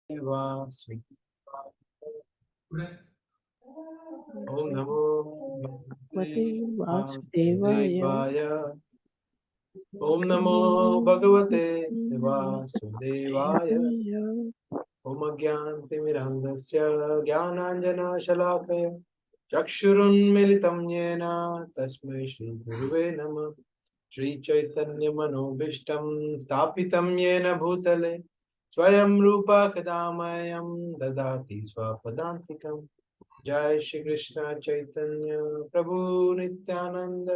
ओम नमो भगवते वासुदेवाय। वासुदेवाय। ओम नमो भगवते वासुदेवाय। ओम अज्ञानतिमिरन्धस्य ज्ञानाञ्जनशलाकया चक्षुरुन्मिलितं येन तस्मै श्रीगुरुवे नमः। श्रीचैतन्यमनोभीष्टं स्थापितं येन भूतले स्वयं रूपा कदा मह्यं ददाति स्वपदान्तिकम्। जय श्री कृष्ण चैतन्य प्रभु नित्यानंद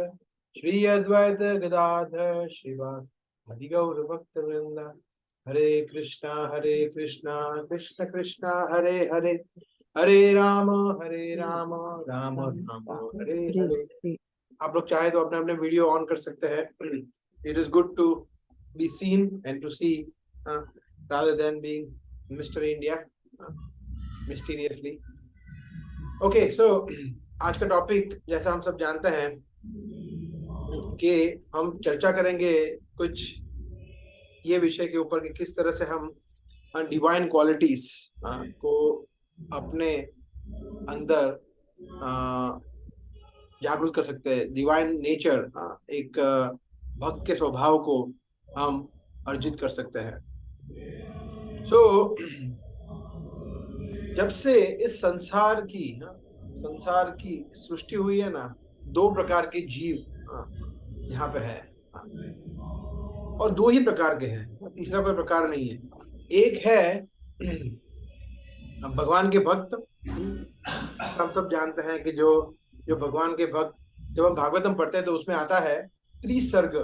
श्री अद्वैत गदाधर श्रीवास आदि गौर भक्त वृंद। हरे कृष्णा कृष्ण कृष्ण हरे हरे, हरे राम राम राम हरे हरे हरे। हरे। आप लोग चाहे तो अपने अपने वीडियो ऑन कर सकते हैं। It is good to be seen and to see rather than being Mr. India mysteriously. Okay so आज का टॉपिक जैसा हम सब जानते हैं कि हम चर्चा करेंगे कुछ ये विषय के ऊपर कि किस तरह से हम डिवाइन क्वालिटीज को अपने अंदर जागरूक कर सकते हैं। डिवाइन नेचर, एक भक्त के स्वभाव को हम अर्जित कर सकते हैं। सो जब से इस संसार की सृष्टि हुई है ना, दो प्रकार के जीव यहाँ पे है, और दो ही प्रकार के हैं, तीसरा कोई प्रकार नहीं है। एक है भगवान के भक्त। हम सब जानते हैं कि जो जो भगवान के भक्त, जब हम भागवतम पढ़ते हैं तो उसमें आता है त्रिसर्ग।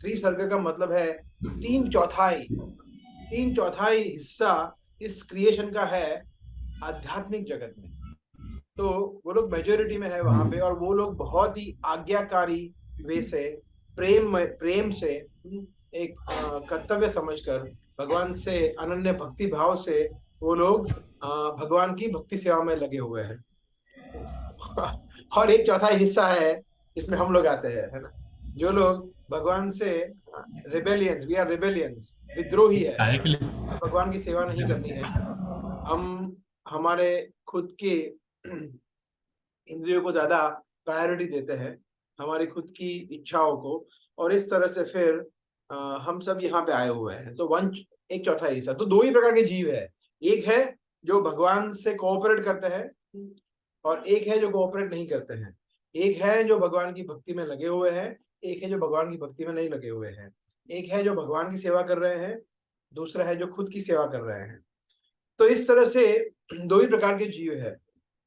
त्रिसर्ग का मतलब है तीन चौथाई हिस्सा इस क्रिएशन का है आध्यात्मिक जगत में। तो वो लोग मेजोरिटी में है वहां पे, और वो लोग बहुत ही आज्ञाकारी वे से, प्रेम से, एक कर्तव्य समझकर भगवान से अनन्य भक्ति भाव से वो लोग भगवान की भक्ति सेवा में लगे हुए हैं। और एक चौथा हिस्सा है, इसमें हम लोग आते हैं, है ना, जो लोग भगवान से रिबेलियंस, वी आर रिबेलियंस, विद्रोही है, भगवान की सेवा नहीं करनी है। हम हमारे खुद के इंद्रियों को ज्यादा प्रायोरिटी देते हैं, हमारी खुद की इच्छाओं को, और इस तरह से फिर हम सब यहाँ पे आए हुए हैं। तो एक चौथा हिस्सा, तो दो ही प्रकार के जीव है। एक है जो भगवान से कोऑपरेट करते हैं, और एक है जो कोऑपरेट नहीं करते हैं। एक है जो भगवान की भक्ति में लगे हुए हैं, एक है जो भगवान की भक्ति में नहीं लगे हुए हैं। एक है जो भगवान की सेवा कर रहे हैं, दूसरा है जो खुद की सेवा कर रहे हैं। तो इस तरह से दो ही प्रकार के जीव है,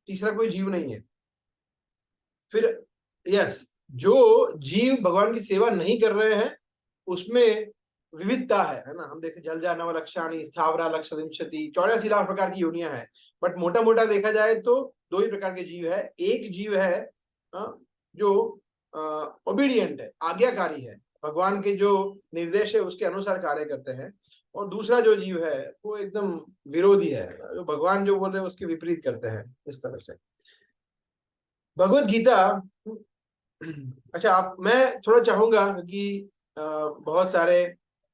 तीसरा कोई जीव नहीं है। फिर यस, जो जीव भगवान की सेवा नहीं कर रहे हैं उसमें विविधता है ना। हम देखते जल नव लक्षाणी स्थावरा लक्ष विंशति, 84 लाख प्रकार की योनियां है। बट मोटा मोटा देखा जाए तो दो ही प्रकार के जीव है। एक जीव है जो ओबीडियंट है, आज्ञाकारी है, भगवान के जो निर्देश है उसके अनुसार कार्य करते हैं। और दूसरा जो जीव है वो एकदम विरोधी है, जो भगवान जो बोल रहे हैं उसके विपरीत करते हैं। इस तरह से भगवत गीता। अच्छा, आप, मैं थोड़ा चाहूंगा कि बहुत सारे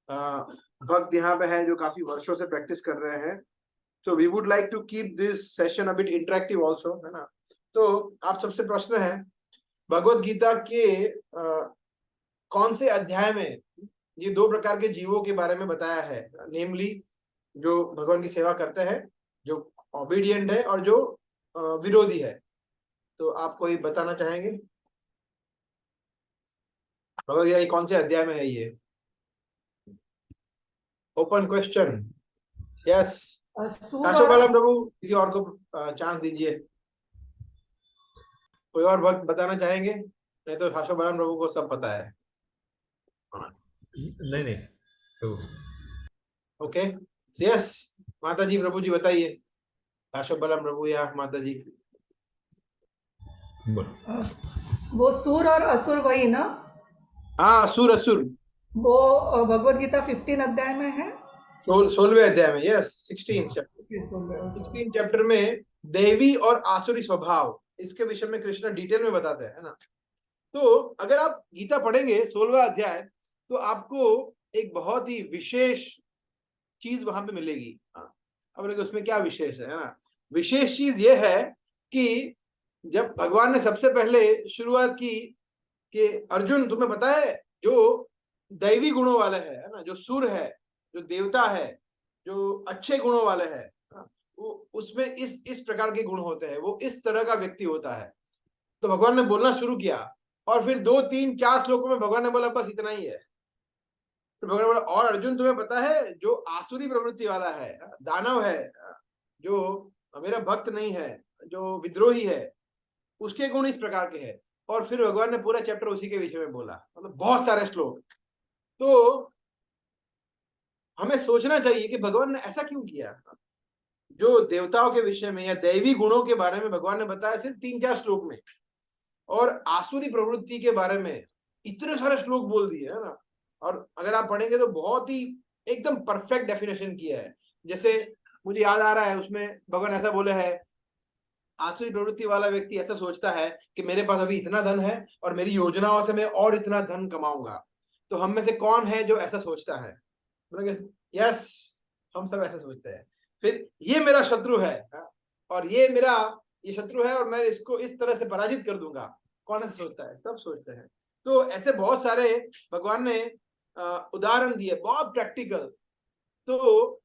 भक्त यहाँ पे हैं जो काफी वर्षों से प्रैक्टिस कर रहे हैं। So we would like to keep this session a bit interactive also, है ना। तो आप सबसे प्रश्न है, भगवत गीता के कौन से अध्याय में ये दो प्रकार के जीवों के बारे में बताया है, नेमली जो भगवान की सेवा करते हैं, जो ओबीडियंट है, और जो विरोधी है। तो आप कोई बताना चाहेंगे भगवत गीता कौन से अध्याय में है ये? Open question. यस, काशोबालम प्रभु, किसी और को चांस दीजिए। कोई और वक्त बताना चाहेंगे? नहीं तो काशोबालम प्रभु को सब पता है। नहीं तो ओके, यस, माता जी, प्रभु जी बताइए, काशोबालम प्रभु या माता जी। वो सुर और असुर वही ना? हाँ, असुर असुर, वो भगवत गीता 15 अध्याय में है, 16वें अध्याय में। यस, 16 चैप्टर में देवी और आसुरी स्वभाव, इसके विषय में कृष्ण डिटेल में बताते हैं, है ना। तो अगर आप गीता पढ़ेंगे 16वां अध्याय, तो आपको एक बहुत ही विशेष चीज वहां पे मिलेगी। अब बोले कि उसमें क्या विशेष है ना? विशेष चीज ये है कि जब भगवान ने सबसे पहले शुरुआत की कि अर्जुन तुम्हें पता है जो दैवी गुणों वाले है ना, जो सुर है, जो देवता है, जो अच्छे गुणों वाले है, वो उसमें इस प्रकार के गुण होते हैं, वो इस तरह का व्यक्ति होता है। तो भगवान ने बोलना शुरू किया और फिर 2 3 4 श्लोकों में भगवान ने बोला बस इतना ही है। तो भगवान ने बोला और अर्जुन तुम्हें पता है जो आसुरी प्रवृत्ति वाला है, दानव है, जो मेरा भक्त नहीं है, जो विद्रोही है, उसके गुण इस प्रकार के हैं। और फिर भगवान ने पूरा चैप्टर उसी के विषय में बोला, मतलब बहुत सारे श्लोक। तो हमें सोचना चाहिए कि भगवान ने ऐसा क्यों किया। जो देवताओं के विषय में या दैवी गुणों के बारे में भगवान ने बताया सिर्फ 3 4 श्लोक में, और आसुरी प्रवृत्ति के बारे में इतने सारे श्लोक बोल दिए है ना। और अगर आप पढ़ेंगे तो बहुत ही एकदम परफेक्ट डेफिनेशन किया है। जैसे मुझे याद आ रहा है उसमें भगवान ऐसा बोले है, आसुरी प्रवृत्ति वाला व्यक्ति ऐसा सोचता है कि मेरे पास अभी इतना धन है और मेरी योजनाओं से मैं और इतना धन कमाऊंगा। तो हम में से कौन है जो ऐसा सोचता है? यस, हम सब ऐसा सोचते हैं। फिर ये मेरा शत्रु है और ये शत्रु है और मैं इसको इस तरह से पराजित कर दूंगा। कौन ऐसा सोचता है? सब सोचते हैं। तो ऐसे बहुत सारे भगवान ने उदाहरण दिए, बहुत प्रैक्टिकल। तो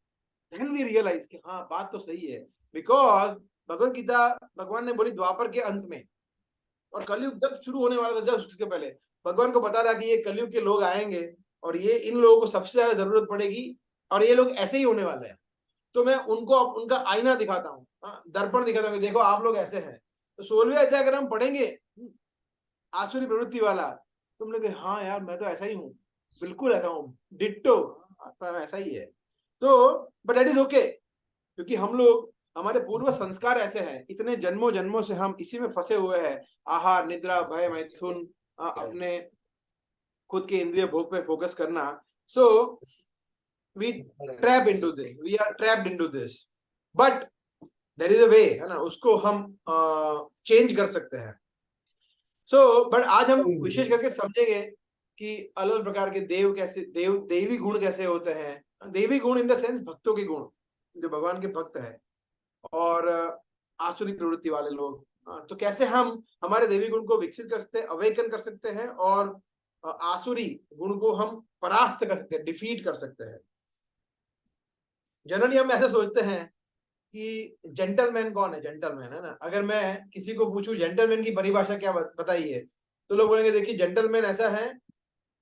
देन वी रियलाइज कि हाँ बात तो सही है। बिकॉज भगवत गीता भगवान ने बोली द्वापर के अंत में, और कलयुग जब शुरू होने वाला था, जब उसके पहले भगवान को पता था कि ये कलयुग के लोग आएंगे और ये इन लोगों को सबसे ज्यादा जरूरत पड़ेगी और ये लोग ऐसे ही होने वाले हैं। तो मैं उनको उनका आईना दिखाता हूँ, दर्पण दिखाता हूँ कि देखो आप लोग ऐसे हैं। तो 16वें अध्याय अगर हम पढ़ेंगे आसुरी प्रवृत्ति वाला, तुम लोग हाँ यार मैं तो ऐसा ही हूँ, बिल्कुल ऐसा हूँ, डिट्टो ऐसा ही है। तो बट दैट इज ओके, क्योंकि हम लोग, हमारे पूर्व संस्कार ऐसे हैं, इतने जन्मों जन्मों से हम इसी में फंसे हुए हैं। आहार, निद्रा, भय, मैथुन, अपने खुद के इंद्रिय भोग पे फोकस करना। So we trap into this, we are trapped into this. But there is a way, है ना, उसको हम चेंज कर सकते हैं। बट आज हम विशेष करके समझेंगे कि अलग प्रकार के देव कैसे, देवी गुण कैसे होते हैं। देवी गुण इन द सेंस भक्तों के गुण, जो भगवान के भक्त है, और आसुरी प्रवृत्ति वाले लोग। तो कैसे हम हमारे देवी गुण को विकसित कर सकते हैं, अवेकन कर सकते हैं, और आसुरी गुण को हम परास्त कर सकते हैं, डिफीट कर सकते हैं। जनरली हम ऐसे सोचते हैं कि जेंटलमैन कौन है? जेंटलमैन, है ना, अगर मैं किसी को पूछूं जेंटलमैन की परिभाषा क्या बताइए, तो लोग बोलेंगे देखिए जेंटलमैन ऐसा है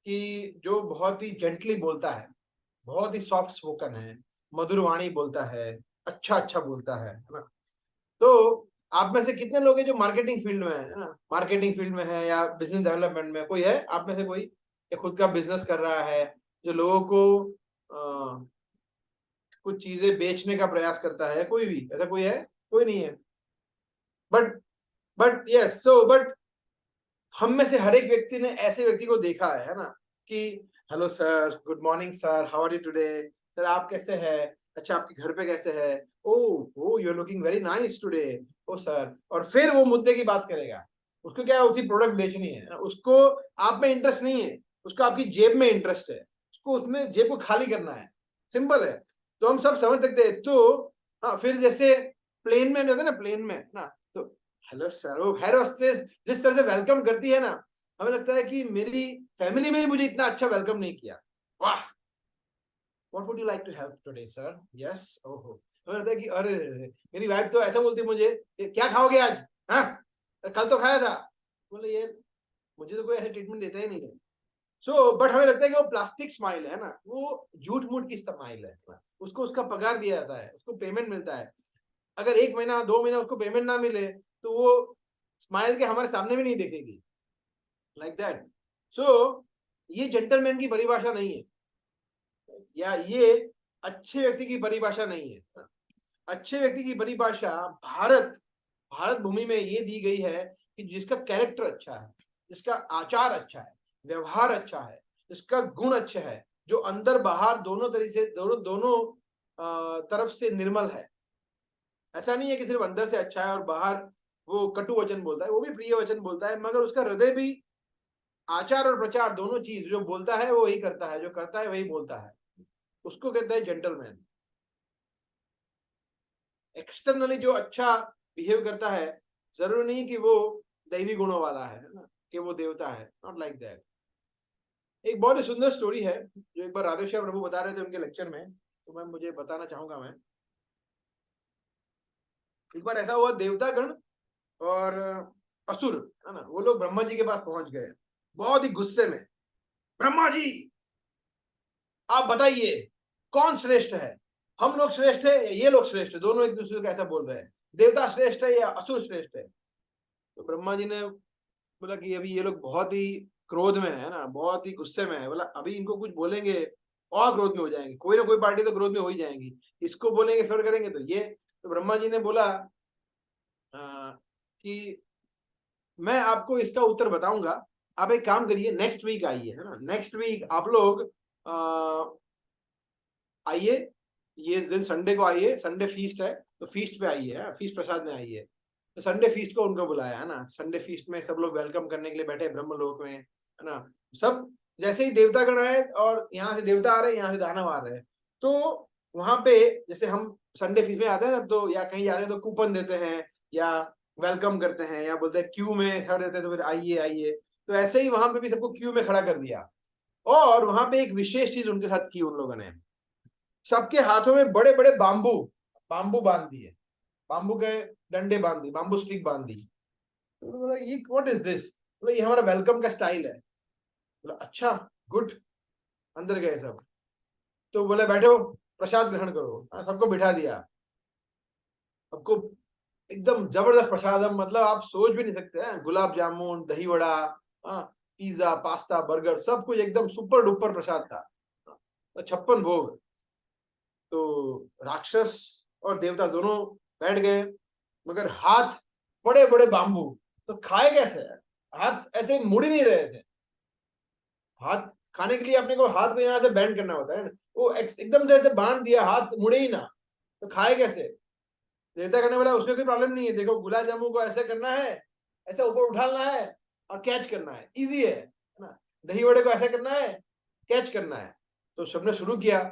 कि जो बहुत ही जेंटली बोलता है, बहुत ही सॉफ्ट स्पोकन है, मधुर वाणी बोलता है, अच्छा अच्छा बोलता है ना। तो आप में से कितने लोग हैं जो मार्केटिंग फील्ड में है ना, मार्केटिंग फील्ड में है या बिजनेस डेवलपमेंट में? कोई है आप में से कोई, या खुद का बिजनेस कर रहा है, जो लोगों को कुछ चीजें बेचने का प्रयास करता है? कोई भी ऐसा कोई है? कोई नहीं है। बट यस, सो बट हम में से हर एक व्यक्ति ने ऐसे व्यक्ति को देखा है ना, कि hello sir, good morning sir, how are you today, sir आप कैसे हैं, अच्छा आपके घर पे कैसे है, oh you are looking very nice today, oh sir. और फिर वो मुद्दे की बात करेगा। उसको क्या है, उसी प्रोडक्ट बेचनी है, उसको आप में इंटरेस्ट नहीं है, उसको आपकी जेब में इंटरेस्ट है, उसको उसमें जेब को खाली करना है, सिंपल है। तो हम सब समझ सकते हैं। तो हाँ, फिर जैसे प्लेन में जाते हैं ना, प्लेन में ना, तो हेलो सर, वो एयर होस्टेस जिस तरह से वेलकम करती है ना, हमें लगता है कि मेरी फैमिली में मुझे इतना अच्छा वेलकम नहीं किया। वाह, what would you like to have today sir? Yes, ओहो। हमें लगता है कि अरे मेरी वाइफ तो ऐसा बोलती है मुझे, क्या खाओगे आज? हाँ, कल तो खाया था। बोले ये मुझे तो कोई ऐसे ट्रीटमेंट देता ही नहीं है। बट हमें लगता है कि वो प्लास्टिक स्माइल है ना, वो झूठ मूठ की स्माइल है ना? उसको उसका पगार दिया जाता है, उसको पेमेंट मिलता है। अगर 1 महीना 2 महीना उसको पेमेंट ना मिले तो वो स्माइल के हमारे सामने भी नहीं देखेगी, लाइक दैट। सो ये जेंटलमैन की परिभाषा नहीं है, या ये अच्छे व्यक्ति की परिभाषा नहीं है। अच्छे व्यक्ति की परिभाषा भारत भूमि में ये दी गई है कि जिसका कैरेक्टर अच्छा है, जिसका आचार अच्छा है, व्यवहार अच्छा है, जिसका गुण अच्छा है, जो अंदर बाहर दोनों तरीके से, दोनों तरफ से निर्मल है। ऐसा नहीं है कि सिर्फ अंदर से अच्छा है और बाहर वो कटु वचन बोलता है, वो भी प्रिय वचन बोलता है, मगर उसका हृदय भी आचार और प्रचार दोनों चीज, जो बोलता है वो वही करता है, जो करता है वही बोलता है, उसको कहते हैं जेंटलमैन। एक्सटर्नली जो अच्छा बिहेव करता है जरूरी नहीं कि वो दैवी गुणों वाला है ना, कि वो देवता है, नॉट लाइक दैट। एक बहुत ही सुंदर स्टोरी है जो एक बार राधेश्याम प्रभु बता रहे थे उनके लेक्चर में, तो मैं मुझे बताना चाहूंगा। मैं एक बार ऐसा हुआ, देवतागण और असुर है ना, वो लोग ब्रह्मा जी के पास पहुंच गए बहुत ही गुस्से में। ब्रह्मा जी आप बताइए कौन श्रेष्ठ है, हम लोग श्रेष्ठ है या ये लोग श्रेष्ठ है? दोनों एक दूसरे को ऐसा बोल रहे हैं, देवता श्रेष्ठ है या असुर श्रेष्ठ है? तो ब्रह्मा जी ने बोला कि अभी ये लोग बहुत ही क्रोध में है ना, बहुत ही गुस्से में है। बोला अभी इनको कुछ बोलेंगे और क्रोध में हो जाएंगे, कोई ना कोई पार्टी तो क्रोध में हो ही जाएंगी, इसको बोलेंगे फिर करेंगे तो ये। तो ब्रह्मा जी ने बोला कि मैं आपको इसका उत्तर बताऊंगा, आप एक काम करिए, नेक्स्ट वीक आइए, है ना, नेक्स्ट वीक आप लोग आइए, ये दिन संडे को आइए, संडे फीस्ट है तो फीस्ट पे आइए, फीस्ट प्रसाद में आइए। तो संडे फीस्ट को उनको बुलाया है ना, संडे फीस्ट में सब लोग वेलकम करने के लिए बैठे ब्रह्मलोक में, है ना। सब जैसे ही देवतागण आए और यहाँ से देवता आ रहे हैं, यहाँ से दानव आ रहे हैं, तो वहां पे जैसे हम संडे फीस्ट में आते हैं ना, तो या कहीं जाते हैं तो कूपन देते हैं या वेलकम करते हैं या बोलते हैं क्यू में खड़े देते हैं, तो फिर आइए आइए। तो ऐसे ही वहां पे भी सबको क्यू में खड़ा कर दिया, और वहां पे एक विशेष चीज उनके साथ की उन लोगों ने, सबके हाथों में बड़े बड़े बांबू बांबू बांध दिए, बांबू के डंडे बांध दिए, बांबू स्टिक बांध दी। तो बोला ये व्हाट इज दिस? बोला ये हमारा वेलकम का स्टाइल है। बोला अच्छा गुड। अंदर गए सब, तो बोले बैठो प्रसाद ग्रहण करो, सबको बिठा दिया। सबको एकदम जबरदस्त प्रसाद, हम मतलब आप सोच भी नहीं सकते हैं, गुलाब जामुन, दही वड़ा, पिज्जा, पास्ता, बर्गर, सब कुछ एकदम सुपर डुपर प्रसाद था। 56 भोग। तो राक्षस और देवता दोनों बैठ गए, मगर हाथ बड़े बड़े बांबू, तो खाए कैसे? हाथ ऐसे मुड़ ही नहीं रहे थे। हाथ खाने के लिए अपने को हाथ को यहाँ से बैंड करना होता है ना, वो एकदम जैसे बांध दिया, हाथ मुड़े ही ना, तो खाए कैसे? देवता करने वाला उसमें कोई प्रॉब्लम नहीं है, देखो गुलाब जामुन को ऐसे करना है, ऐसे ऊपर उठाना है और कैच करना है, इजी है ना। दही वड़े को ऐसे करना है, कैच करना है। तो सबने शुरू किया,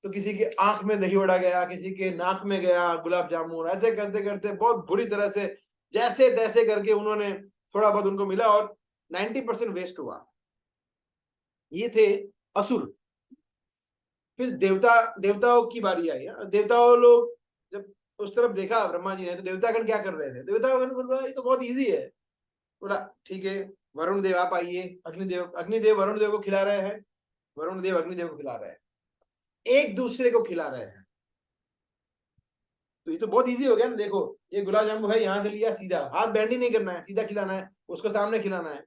तो किसी की आंख में दही वड़ा गया, किसी के नाक में गया गुलाब जामुन, ऐसे करते करते बहुत बुरी तरह से जैसे तैसे करके उन्होंने थोड़ा बहुत उनको मिला और 90% वेस्ट हुआ। ये थे असुर। फिर देवताओं की बारी आई। देवताओं लोग जब उस तरफ देखा ब्रह्मा जी ने, तो देवतागण क्या कर रहे थे? देवतागण बोला ये तो बहुत इजी है। बोला ठीक है, वरुण देव आप आइए, अग्निदेव वरुण देव को खिला रहे हैं, वरुण देव अग्निदेव को खिला रहे हैं, एक दूसरे को खिला रहे हैं। तो ये तो बहुत इजी हो गया ना, देखो ये गुलाब जामुन है, यहां से लिया सीधा, हाथ बैंड ही नहीं करना है, सीधा खिलाना है, उसको सामने खिलाना है।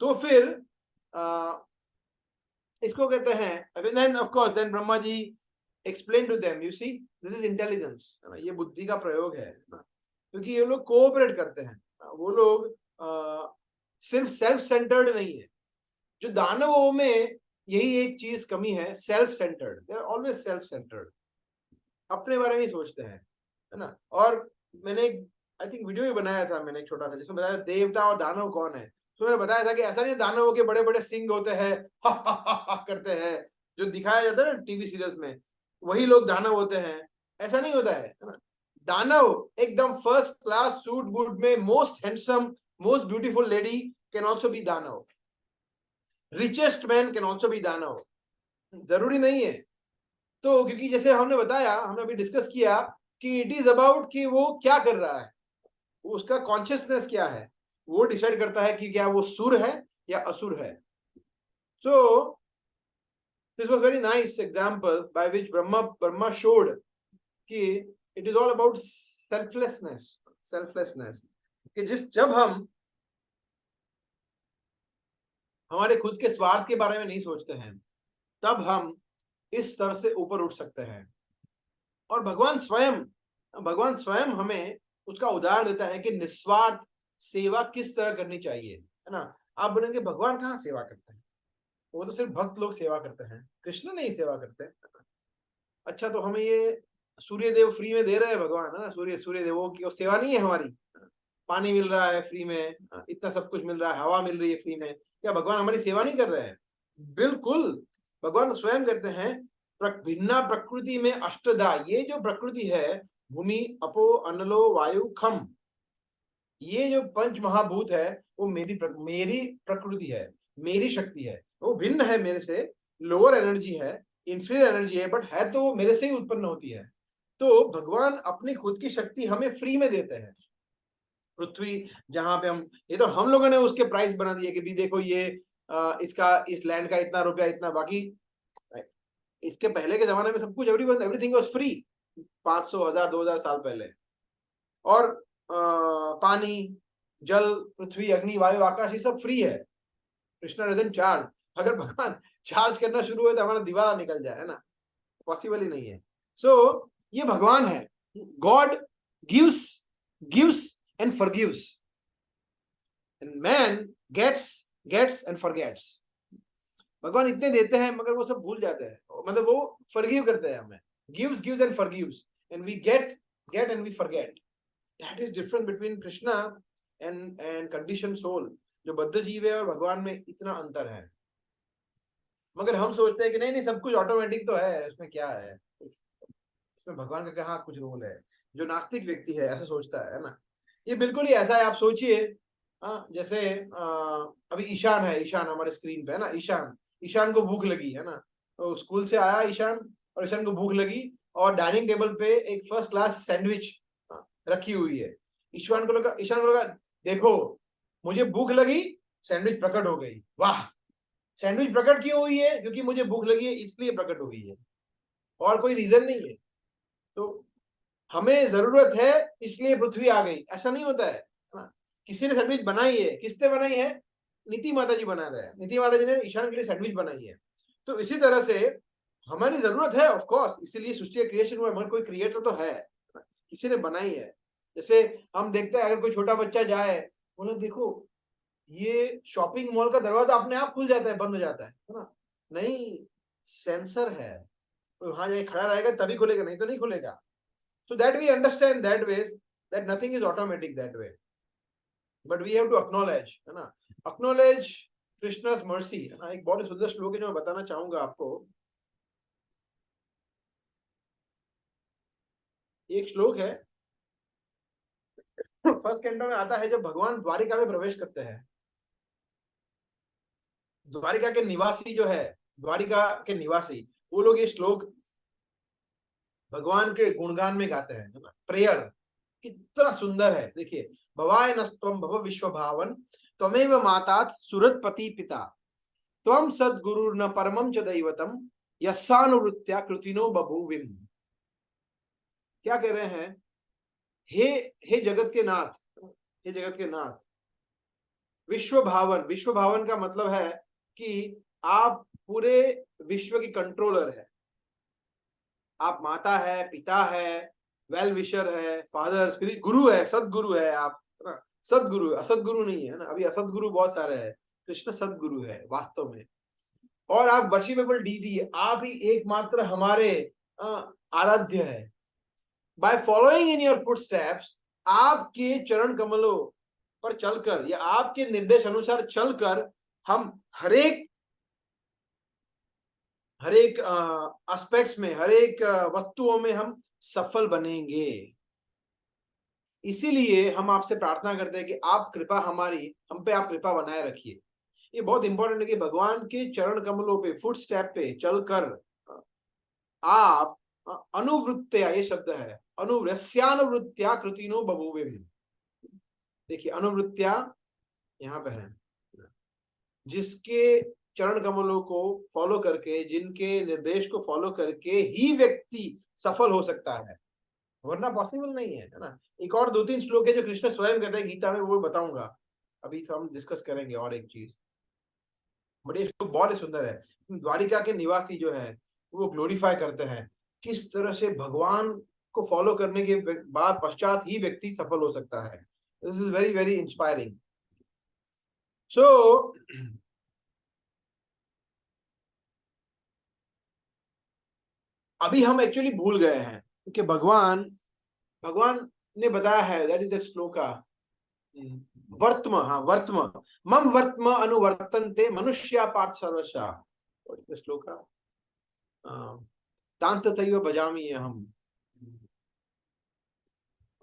तो फिर इसको कहते हैं, then of course then Brahma ji explain to them, you see this is intelligence, ये बुद्धि का प्रयोग है ना, क्योंकि ये लोग कोऑपरेट करते हैं। वो लोग सिर्फ सेल्फ सेंटर्ड नहीं है। जो दानवों में यही एक चीज कमी है, self centered, they are always self centered, अपने बारे में ही सोचते हैं, है ना। और मैंने आई थिंक वीडियो भी बनाया था मैंने एक छोटा सा, जिसमें बताया देवता और दानव कौन है। तो मैंने बताया था कि ऐसा नहीं दानवों के बड़े बड़े सिंग होते हैं, हा हा हा हा करते हैं, जो दिखाया जाता है ना टीवी सीरियल्स में, वही लोग दानव होते हैं, ऐसा नहीं होता है ना। दानव एकदम फर्स्ट क्लास सूट बूट में, most handsome, most beautiful lady can also be दानव, richest man can also be दानव, जरूरी नहीं है। तो क्योंकि जैसे हमने बताया, हमने अभी डिस्कस किया कि इट इज अबाउट कि वो क्या कर रहा है, उसका कॉन्शियसनेस क्या है, वो डिसाइड करता है कि क्या वो सुर है या असुर है। So this was very nice example by which Brahma showed कि it is all about selflessness, कि जब हम हमारे खुद के स्वार्थ के बारे में नहीं सोचते हैं, तब हम इस स्तर से ऊपर उठ सकते हैं। और भगवान स्वयं हमें उसका उदाहरण देता है कि निस्वार्थ सेवा किस तरह करनी चाहिए, है ना। आप बोलेंगे भगवान कहाँ सेवा करते हैं, वो तो सिर्फ भक्त लोग सेवा करते हैं, कृष्ण नहीं सेवा करते। अच्छा तो हमें ये सूर्य देव फ्री में दे रहे हैं भगवान, है ना, सूर्य देवों की सेवा नहीं है हमारी, पानी मिल रहा है फ्री में, इतना सब कुछ मिल रहा है, हवा मिल रही है फ्री में, क्या भगवान हमारी सेवा नहीं कर रहे हैं? बिल्कुल। भगवान स्वयं कहते हैं भिन्ना प्रकृति में अष्टदा, ये जो प्रकृति है भूमि अपो अनलो वायु खम, ये जो पंच महाभूत है वो मेरी प्रकृति है, मेरी शक्ति है। वो भिन्न है मेरे से, लोअर एनर्जी है, इंफीरियर एनर्जी है, बट है तो वो मेरे से ही उत्पन्न होती है। तो भगवान अपनी खुद की शक्ति हमें फ्री में देते हैं। पृथ्वी जहां पे ये तो हम लोगों ने उसके प्राइस बना दिए कि भी देखो ये इसका, इस लैंड का इतना रुपया, इतना, बाकी इसके पहले के जमाने में सब कुछ एवरीथिंग वाज फ्री, 500 1000 2000 साल पहले। और पानी, जल, पृथ्वी, अग्नि, वायु, आकाश, ये सब फ्री है। Krishna doesn't charge. अगर भगवान चार्ज करना शुरू हुए तो हमारा दिवाला निकल जाए, है ना, पॉसिबल ही नहीं है। सो ये भगवान है। God gives gives and forgives, and man gets gets and forgets. भगवान इतने देते हैं मगर वो सब भूल जाते हैं, मतलब वो फॉरगिव करते हैं हमें। Gives gives and forgives, and we get and we forget. That is different between Krishna and condition soul. जो बद्ध जीव है और भगवान में इतना अंतर है। मगर हम सोचते हैं कि नहीं नहीं, सब कुछ ऑटोमेटिक तो है, उसमें क्या है, इसमें भगवान का कहाँ कुछ रोल है। जो नास्तिक व्यक्ति है ऐसा सोचता है ना। ये बिल्कुल ही ऐसा है। आप सोचिए, जैसे अभी ईशान है, ईशान हमारे स्क्रीन पे है ना। ईशान को भूख लगी है ना, तो स्कूल से आया ईशान, और ईशान को भूख लगी और डाइनिंग टेबल पे एक फर्स्ट क्लास सैंडविच रखी हुई है। ईशान को लगा देखो मुझे भूख लगी, सैंडविच प्रकट हो गई। वाह, सैंडविच प्रकट क्यों हुई है? क्योंकि मुझे भूख लगी है इसलिए प्रकट हो गई है, और कोई रीजन नहीं है। तो हमें जरूरत है इसलिए पृथ्वी आ गई, ऐसा नहीं होता है ना। किसी ने सैंडविच बनाई है, किसने बनाई है? नीति माता जी बना रहे हैं, नीति माता जी ने ईशान के लिए सैंडविच बनाई है। तो इसी तरह से हमारी जरूरत है, ऑफ कोर्स, इसीलिए सृष्टि का क्रिएशन हुआ, मगर कोई क्रिएटर तो है, किसी ने बनाई है। जैसे हम देखते हैं, अगर कोई छोटा बच्चा जाए, बोले देखो ये शॉपिंग मॉल का दरवाजा अपने आप खुल जाता है, बंद हो जाता है ना। नहीं, सेंसर है, तो वहां जाके खड़ा रहेगा तभी खुलेगा, नहीं तो नहीं खुलेगा। So that we understand that ways that nothing is automatic that way, but we have to acknowledge, है ना, acknowledge Krishna's mercy, है ना। एक बहुत ही सुंदर श्लोक है जो मैं बताना चाहूंगा आपको। एक श्लोक है, फर्स्ट कैंटो में आता है, जब भगवान द्वारिका में प्रवेश करते हैं। द्वारिका के निवासी जो है, द्वारिका के निवासी, वो लोग ये श्लोक भगवान के गुणगान में गाते हैं, है ना। प्रेयर कितना सुंदर है, देखिए। भवाय नस्तम भव विश्व भावन, त्वमेव मातात सुरतपति पिता, त्वम सद्गुरु न परमं च दैवतम, यस्सानुवृत्त्या कृतिनो बभूविम। क्या कह रहे हैं? हे जगत के नाथ, हे जगत के नाथ, विश्व भावन। विश्व भावन का मतलब है कि आप पूरे विश्व की कंट्रोलर है। आप माता है, पिता है, वेल विशर है, फादर, स्पिरिट, गुरु है, सदगुरु है आप, है ना। सदगुरु, असदगुरु नहीं है ना। अभी असदगुरु बहुत सारे हैं, कृष्ण सदगुरु है वास्तव में। और आप वर्शिपेबल डीटी, आप ही एकमात्र हमारे आराध्य है। By following in your footsteps, आपके चरण कमलों पर चलकर या आपके निर्देश अनुसार चलकर हम हरेक एस्पेक्ट्स में, हरेक वस्तुओं में हम सफल बनेंगे। इसीलिए हम आपसे प्रार्थना करते हैं कि आप कृपा हमारी, हम पे आप कृपा बनाए रखिए। ये बहुत इंपॉर्टेंट है कि भगवान के चरण कमलों पे, फुट स्टेप पे चलकर आप अनुवृत्त्या, ये शब्द है, अनुवृत्त्यानुवृत्त्या कृतिनो बभूविम। देखिए, अनुवृत्त्या यहाँ पे है, जिसके चरण कमलों को फॉलो करके, जिनके निर्देश को फॉलो करके ही व्यक्ति सफल हो सकता है, वरना पॉसिबल नहीं है, है ना। एक और 2-3 श्लोक है जो कृष्ण स्वयं कहते हैं गीता में, वो बताऊंगा अभी, तो हम डिस्कस करेंगे और एक चीज। बट ये श्लोक बहुत ही सुंदर है। द्वारिका के निवासी जो है वो ग्लोरीफाई करते हैं किस तरह से भगवान को फॉलो करने के बाद पश्चात ही व्यक्ति सफल हो सकता है। This is very very inspiring. So अभी हम एक्चुअली भूल गए हैं कि भगवान ने बताया है, दैट इज द श्लोका, वर्तम, हाँ वर्तम, मम वर्तम अनुवर्तन्ते मनुष्या पार्थ सर्वशा। श्लोका तांततैव भजामि अहम्,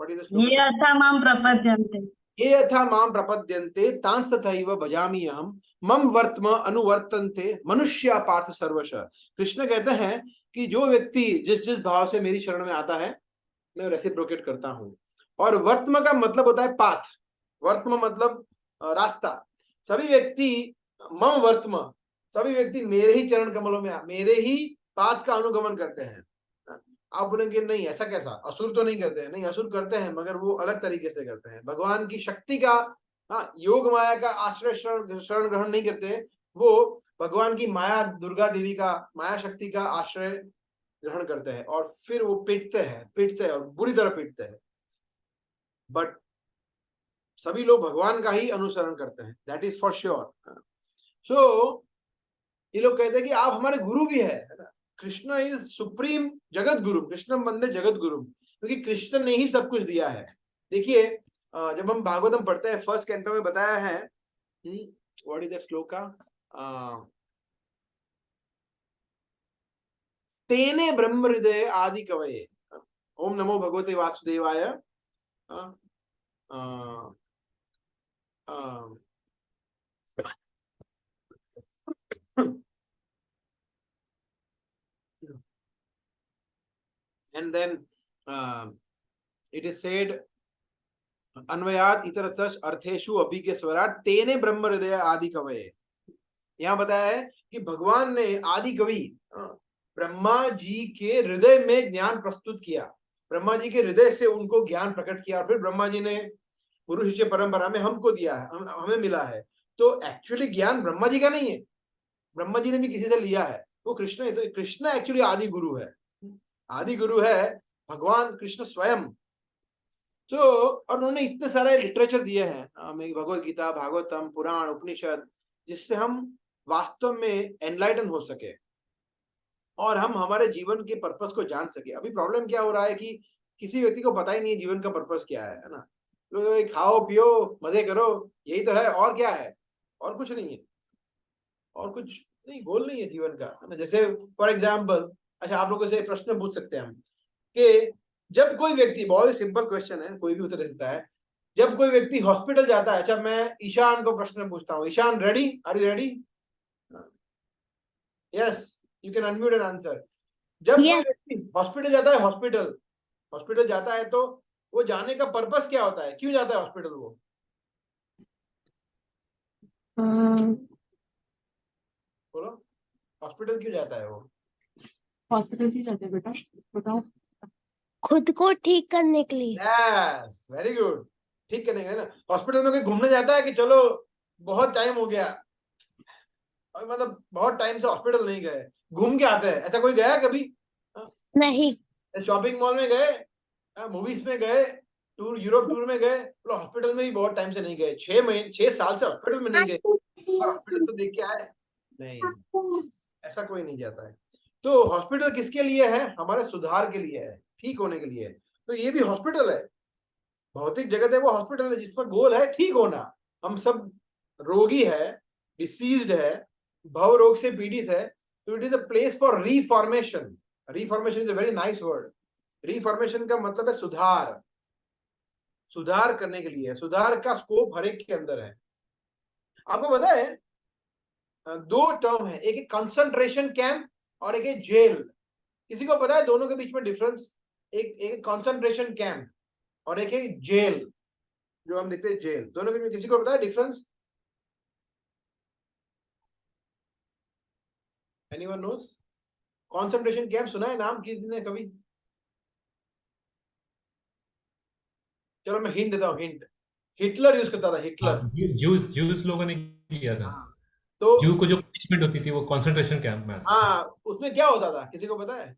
व्हाट इज द श्लोक? ये यथा माम प्रपद्यन्ते। ये यथा माम प्रपद्यन्ते तांस तथैव भजामि अहम् मम वर्त्म अनुवर्तन्ते मनुष्या पार्थ सर्वशः। कृष्ण कहते हैं कि जो व्यक्ति जिस जिस भाव से मेरी शरण में आता है मैं रेसिप्रोकेट करता हूं। और वर्त्म का मतलब होता है पाथ। वर्त्म मतलब रास्ता। सभी व्यक्ति मम वर्त्म, सभी व्यक्ति मेरे ही चरण कमलों में मेरे ही पाथ का अनुगमन करते हैं। आप बोलेंगे नहीं ऐसा कैसा, असुर तो नहीं करते हैं। नहीं, असुर करते हैं मगर वो अलग तरीके से करते हैं। भगवान की शक्ति का, योग माया का आश्रय शरण ग्रहण नहीं करते। वो भगवान की माया, दुर्गा देवी का माया शक्ति का आश्रय ग्रहण करते हैं और फिर वो पीटते हैं और बुरी तरह पीटते हैं। बट सभी लोग भगवान का ही अनुसरण करते हैं, दैट इज फॉर श्योर। सो ये लोग कहते हैं कि आप हमारे गुरु भी है ना। कृष्ण इज सुप्रीम जगत गुरु, कृष्णम वंदे जगत गुरु, क्योंकि कृष्ण ने ही सब कुछ दिया है। देखिए जब हम भागवतम पढ़ते हैं, फर्स्ट कैंटो में बताया है, व्हाट इज दैट श्लोक का, तेने ब्रह्म हृदय आदि कवये, ओम नमो भगवते वासुदेवाय, and then it is said अन्वयात इतरतश्च अर्थेषु अभिज्ञ स्वराट तेने ब्रह्म हृदय आदि कवये। यहाँ बताया है कि भगवान ने आदि कवि ब्रह्मा जी के हृदय में ज्ञान प्रस्तुत किया, ब्रह्मा जी के हृदय से उनको ज्ञान प्रकट किया और फिर ब्रह्मा जी ने गुरु शिष्य परंपरा में हमको दिया है, हमें मिला है। तो एक्चुअली ज्ञान ब्रह्मा जी का नहीं है, ब्रह्मा जी ने भी किसी से लिया है, वो कृष्ण है। तो कृष्ण एक्चुअली आदि गुरु है, आदि गुरु है भगवान कृष्ण स्वयं। तो और उन्होंने इतने सारे लिटरेचर दिए हैं, भगवत गीता, भागवतम, पुराण, उपनिषद, जिससे हम वास्तव में एनलाइटन हो सके और हम हमारे जीवन के पर्पस को जान सके। अभी प्रॉब्लम क्या हो रहा है कि किसी व्यक्ति को पता ही नहीं है जीवन का पर्पस क्या है ना। तो खाओ पियो मजे करो, यही तो है, और क्या है, और कुछ नहीं है, और कुछ नहीं, गोल नहीं है जीवन का, है ना। जैसे फॉर एग्जाम्पल, अच्छा आप लोगों से प्रश्न पूछ सकते हैं हम कि जब कोई व्यक्ति, बहुत ही सिंपल क्वेश्चन है, कोई भी उत्तर दे सकता है, जब कोई व्यक्ति हॉस्पिटल जाता है, अच्छा मैं ईशान को प्रश्न पूछता हूँ, Ishan ready, are you ready? Yes, you can unmute and answer. जब कोई व्यक्ति हॉस्पिटल जाता है, हॉस्पिटल जाता है तो वो जाने का पर्पस क्या होता है, क्यों जाता है हॉस्पिटल? वो बोलो, हॉस्पिटल क्यों जाता है वो? हॉस्पिटल क्यों जाते हैं बेटा, बताओ। खुद को ठीक करने के लिए। यस, वेरी गुड, ठीक करने का ना। हॉस्पिटल में कोई घूमने जाता है कि चलो बहुत टाइम हो गया, मतलब बहुत टाइम से हॉस्पिटल नहीं गए, घूम के आते हैं, ऐसा कोई गया कभी? नहीं। शॉपिंग मॉल में गए, मूवीज में गए, टूर, यूरोप टूर में गए, तो हॉस्पिटल में भी बहुत टाइम से नहीं गए, 6 साल से हॉस्पिटल में नहीं गए, और हॉस्पिटल तो देख के आए नहीं, ऐसा कोई नहीं जाता है। तो हॉस्पिटल किसके लिए है? हमारे सुधार के लिए है, ठीक होने के लिए है। तो ये भी हॉस्पिटल है, भौतिक जगत है वो हॉस्पिटल है, जिसका गोल है ठीक होना। हम सब रोगी है, डिसीज्ड है, भव रोग से पीड़ित है, तो it is a place for reformation. Reformation is a very nice word. Reformation का मतलब है सुधार, सुधार करने के लिए। सुधार का स्कोप हर एक के अंदर है। आपको पता है दो टर्म है, एक कंसंट्रेशन कैंप और एक है जेल। किसी को पता है दोनों के बीच में डिफरेंस? एक कंसंट्रेशन कैंप और एक है जेल, जो हम देखते हैं जेल, दोनों के बीच किसी को पता है difference? Anyone nose? Concentration camp सुना है नाम किसी ने कभी? चलो मैं हिंट देता हूँ, हिंट। हिटलर यूज करता था, हिटलर। ज्यूस लोगों ने किया था। तो ज्यू को जो पनिशमेंट होती थी वो कंसंट्रेशन कैंप में। हाँ, उसमें क्या होता था किसी को पता है?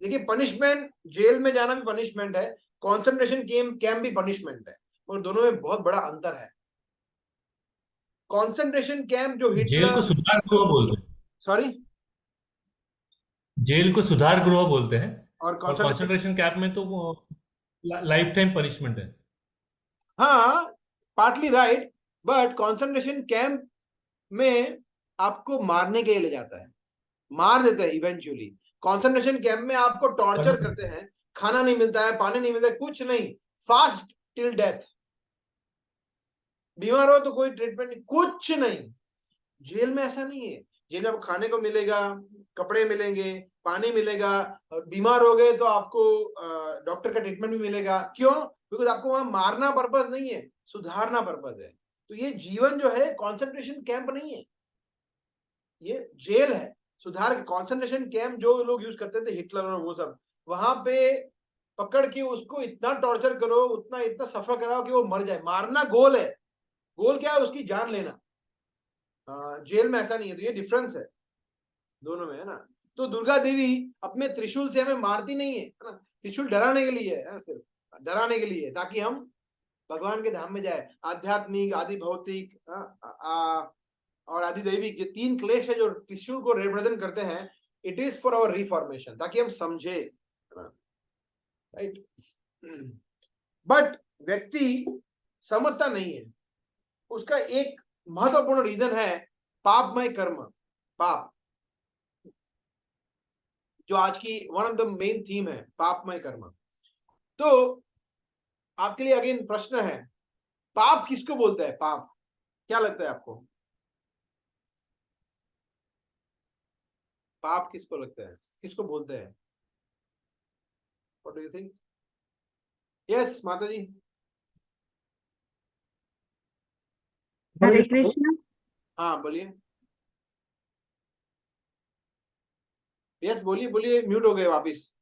देखिए, पनिशमेंट, जेल में जाना भी पनिशमेंट है, कंसंट्रेशन कैंप भी पनिशमेंट है, और दोनों में बहुत बड़ा अंतर है। कंसंट्रेशन कैंप जो जेल को हिटलर, सुधार गृह बोलते हैं। सॉरी, जेल को सुधार गृह बोलते हैं, और और कंसंट्रेशन कैंप में तो वो लाइफ टाइम पनिशमेंट है। हाँ, partly right, but concentration camp में आपको मारने के लिए ले जाता है, मार देते हैं इवेंचुअली। कंसंट्रेशन कैंप में आपको टॉर्चर करते हैं, खाना नहीं मिलता है, पानी नहीं मिलता है, कुछ नहीं, फास्ट टिल डेथ। बीमार हो तो कोई ट्रीटमेंट नहीं, कुछ नहीं। जेल में ऐसा नहीं है। जेल में आपको खाने को मिलेगा, कपड़े मिलेंगे, पानी मिलेगा, और बीमार हो गए तो आपको डॉक्टर का ट्रीटमेंट भी मिलेगा। क्यों? बिकॉज आपको वहां मारना पर्पस नहीं है, सुधारना पर्पस है। तो ये जीवन जो है कॉन्सेंट्रेशन कैंप नहीं है, ये जेल है। सुधार कॉन्सेंट्रेशन कैंप जो लोग यूज करते थे, हिटलर और वो सब, वहां पे पकड़ के उसको इतना टॉर्चर करो, उतना इतना सफर कराओ कि वो मर जाए। मारना गोल है, गोल क्या है? उसकी जान लेना। जेल में ऐसा नहीं है। तो ये डिफरेंस है दोनों में, है ना। तो दुर्गा देवी अपने त्रिशूल से हमें मारती नहीं है ना। त्रिशूल डराने के लिए है, सिर्फ डराने के लिए, ताकि हम भगवान के धाम में जाए। आध्यात्मिक, आदि भौतिक और आदि दैविक, ये तीन क्लेश है जो त्रिशूल को रिप्रेजेंट करते हैं। It is for our reformation, ताकि हम समझे, राइट। बट व्यक्ति समझता नहीं है। उसका एक महत्वपूर्ण रीजन है पापमय कर्म, पाप, जो आज की one of the main theme है, पापमय कर्म। तो आपके लिए अगेन प्रश्न है, पाप किसको बोलते हैं? पाप क्या लगता है आपको? पाप किसको लगता है, किसको बोलते हैं? What do you think? Yes माता जी। हरे कृष्ण। हाँ बोलिए। यस बोलिए बोलिए, म्यूट हो गए वापिस।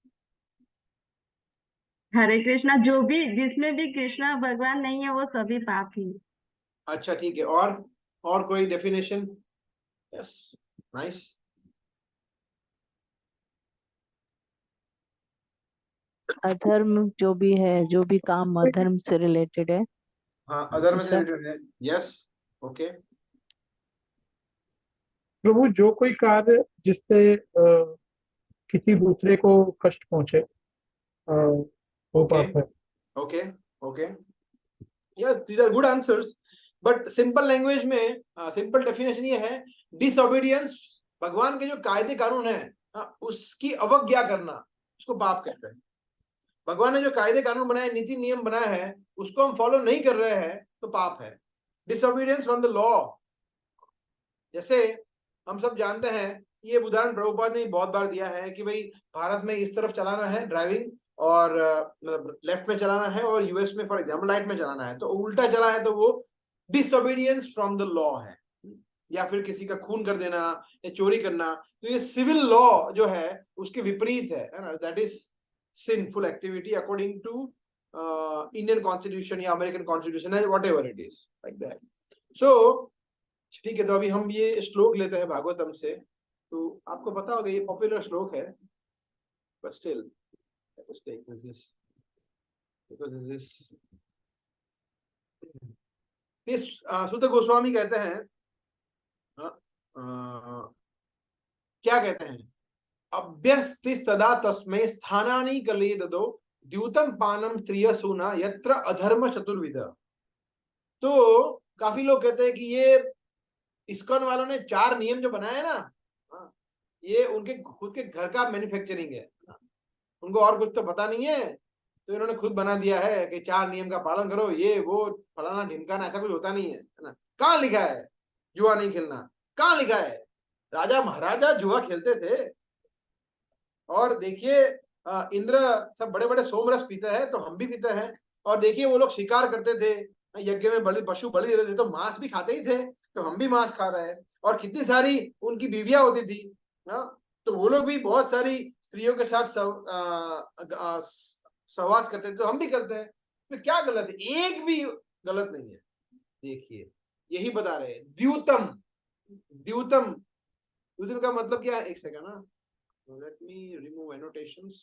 हरे कृष्णा, जो भी जिसमें भी कृष्णा भगवान नहीं है वो सभी पाप ही। अच्छा ठीक है, और कोई डेफिनेशन? Yes, nice. अधर्म जो भी है, जो भी काम अधर्म से रिलेटेड है, हाँ, अधर्म वो से सब रिलेटेड है। Yes, okay. प्रभु जो कोई कार्य जिससे किसी दूसरे को कष्ट पहुंचे वो ओके पाप है। Okay okay, yes, these are good answers. But simple language में सिंपल डेफिनेशन ये है, डिसओबीडियंस, भगवान के जो कायदे कानून है उसकी अवज्ञा करना, उसको पाप कहते हैं। भगवान ने जो कायदे कानून बनाए, नीति नियम बनाया है, उसको हम फॉलो नहीं कर रहे हैं तो पाप है। डिसओबीडियंस फ्रॉम द लॉ, जैसे हम सब जानते हैं, ये उदाहरण प्रभुपाद ने बहुत बार दिया है कि भाई भारत में इस तरफ चलाना है ड्राइविंग, और मतलब लेफ्ट में चलाना है, और यूएस में फॉर एग्जाम्पल राइट में चलाना है, तो उल्टा चला है तो वो डिसओबीडियंस फ्रॉम द लॉ है। या फिर किसी का खून कर देना या चोरी करना, तो ये सिविल लॉ जो है उसके विपरीत है ना। That is sinful activity according to Indian constitution या अमेरिकन कॉन्स्टिट्यूशन है, whatever it is like that. So ठीक है, तो अभी हम ये श्लोक लेते हैं भागवतम से। तो आपको पता होगा ये पॉपुलर श्लोक है, but still let's take this because this सुत गोस्वामी कहते हैं, क्या कहते हैं? अभ्यस्तिस्तदा तस्मै स्थानानि कलेददो द्यूतम पानम स्त्रिय सुना यत्र अधर्म चतुर्विध। तो काफी लोग कहते हैं कि ये इस्कॉन वालों ने 4 नियम जो बनाए ना, ये उनके खुद के घर का मैन्युफैक्चरिंग है, उनको और कुछ तो पता नहीं है, तो इन्होंने खुद बना दिया है कि 4 नियम का पालन करो, ये वो फलाना ढिमकाना, ऐसा कुछ होता नहीं है ना। कहाँ लिखा है जुआ नहीं खेलना? कहाँ लिखा है? राजा महाराजा जुआ खेलते थे। और देखिए इंद्र सब बड़े बड़े सोमरस पीते हैं, तो हम भी पीते हैं। और देखिए वो लोग शिकार करते थे, यज्ञ में बलि पशु बलि देते थे, तो मांस भी खाते ही थे, तो हम भी मांस खा रहे हैं। और कितनी सारी उनकी बीवियां होती थी, तो वो लोग भी बहुत सारी स्त्रियों के साथ सहवास करते थे, तो हम भी करते हैं। तो क्या गलत है? एक भी गलत नहीं है। देखिए यही बता रहे हैं, द्यूतम। द्यूतम, द्यूतम का मतलब क्या है? एक सेकंड ना, लेट मी रिमूव एनोटेशंस।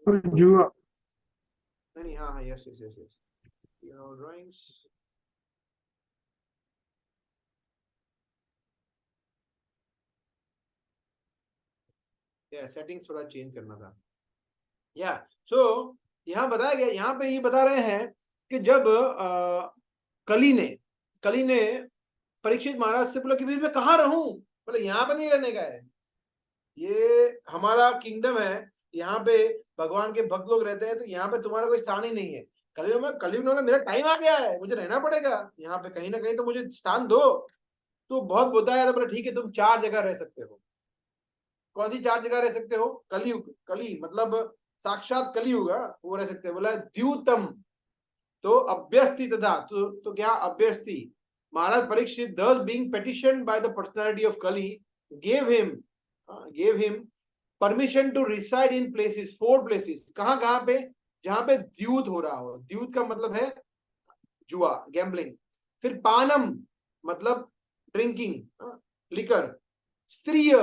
जुआ। नहीं, हाँ हाँ, yes yes yes yes, drawings. या सेटिंग्स थोड़ा चेंज करना था। या सो यहाँ बताया गया, यहाँ पे ये बता रहे हैं कि जब कली ने परीक्षित महाराज से बोला कि भाई मैं कहाँ रहूं? बोले यहाँ पर नहीं रहने का है, ये हमारा किंगडम है, यहाँ पे भगवान के भक्त लोग रहते हैं, तो यहाँ पे तुम्हारा कोई स्थान ही नहीं है। कलयुग में मेरा टाइम आ गया है, मुझे रहना पड़ेगा यहाँ पे, कहीं ना कहीं तो मुझे स्थान दो। तो बहुत बताया तो बोला ठीक है, तुम 4 जगह रह सकते हो। कौन सी 4 जगह रह सकते हो? कलयुग, कली मतलब साक्षात कलयुग, वो रह सकते हो। बोला द्यूतम, तो अभ्यर्थी तथा, तो क्या अभ्यर्थी? महाराज Parikshit thus being petitioned by the personality of Kali gave him permission to reside in places, 4 places। कहाँ पे? जहां पे द्यूत हो रहा हो। द्यूत का मतलब है जुआ, गैम्बलिंग। फिर पानम मतलब ड्रिंकिंग, लिकर। स्त्रीय,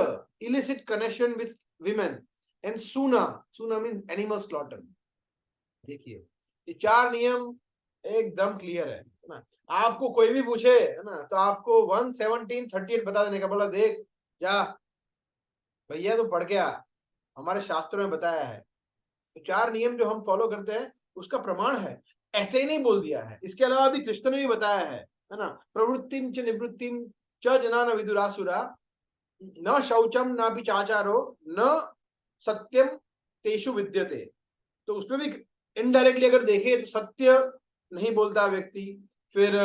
illicit connection with women। And सूना मीन एनिमल स्लॉटर। देखिए ये 4 नियम एकदम क्लियर है ना। आपको कोई भी पूछे है ना, तो आपको 1:17:38 बता देने का। बोला देख जा भैया, तो पढ़ गया, हमारे शास्त्रों में बताया है। तो 4 नियम जो हम फॉलो करते हैं उसका प्रमाण है, ऐसे ही नहीं बोल दिया है। इसके अलावा भी कृष्ण ने भी बताया है ना। प्रवृत्तिम च निवृत्तिम च जना न विदुरासुरा, न शौचम न भी चाचारो, न सत्यम तेषु विद्यते। तो उसमें भी इनडायरेक्टली अगर देखे तो सत्य नहीं बोलता व्यक्ति, फिर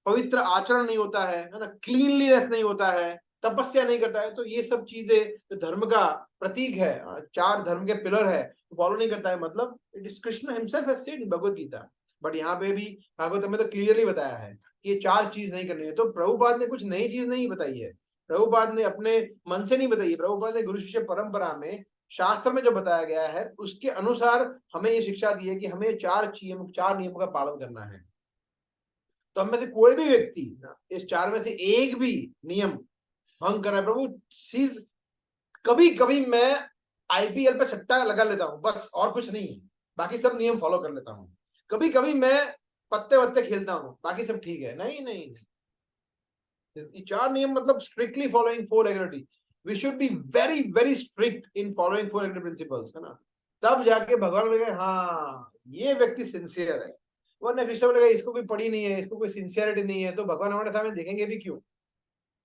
पवित्र आचरण नहीं होता है ना, क्लीनलीनेस नहीं होता है, तपस्या नहीं करता है। तो ये सब चीजें जो धर्म का प्रतीक है, 4 धर्म के पिलर है, फॉलो नहीं करता है। मतलब it is Krishna himself has said in Bhagavad Gita. But यहाँ पे भी भागवत में तो क्लियरली बताया है कि ये 4 चीज नहीं करनी है। तो प्रभुपाद ने कुछ नई चीज नहीं बताई है, प्रभुपाद ने अपने मन से नहीं बताई है। प्रभुपाद ने गुरु शिष्य परंपरा में, शास्त्र में जो बताया गया है उसके अनुसार हमें ये शिक्षा दी है कि हमें 4 नियमों का पालन करना है। तो हम में से कोई भी व्यक्ति इस 4 में से एक भी नियम भंग कर रहा है, प्रभु सिर्फ कभी कभी मैं आईपीएल पे सट्टा लगा लेता हूं बस, और कुछ नहीं है, बाकी सब नियम फॉलो कर लेता हूं। कभी कभी मैं पत्ते वत्ते खेलता हूं, बाकी सब ठीक है। नहीं नहीं, ये 4 नियम मतलब स्ट्रिक्टली फॉलोइंग 4 एग्रिटी। We should be very very strict in following 4 एग्री प्रिंसिपल्स, है ना। तब जाके भगवान बोलेगा हाँ ये व्यक्ति सिंसियर है। वरना कृष्ण बोलेगा इसको कोई पड़ी नहीं है, इसको कोई सिंसियरिटी नहीं है, तो भगवान हमारे सामने देखेंगे भी क्यों?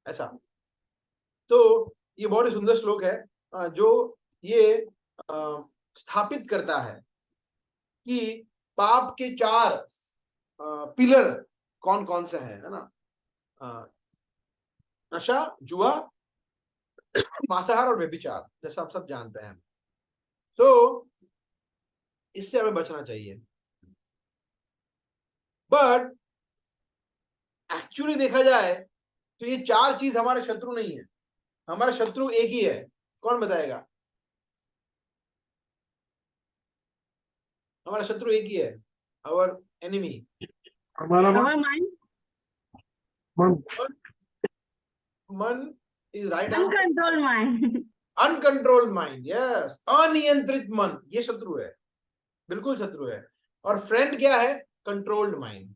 ऐसा। तो ये बहुत ही सुंदर श्लोक है जो ये स्थापित करता है कि पाप के 4 पिलर कौन कौन से हैं, है ना। नशा, जुआ, मांसाहार और व्यभिचार, जैसा आप सब जानते हैं। तो इससे हमें बचना चाहिए। बट एक्चुअली देखा जाए तो ये 4 चीज हमारे शत्रु नहीं है। हमारा शत्रु एक ही है। कौन बताएगा? हमारा शत्रु एक ही है, आवर एनिमी। हमारा मन, Our mind, मन मन is right. uncontrolled mind. Uncontrolled mind, yes, अनियंत्रित मन, ये शत्रु है, बिल्कुल शत्रु है। और फ्रेंड क्या है? Controlled mind.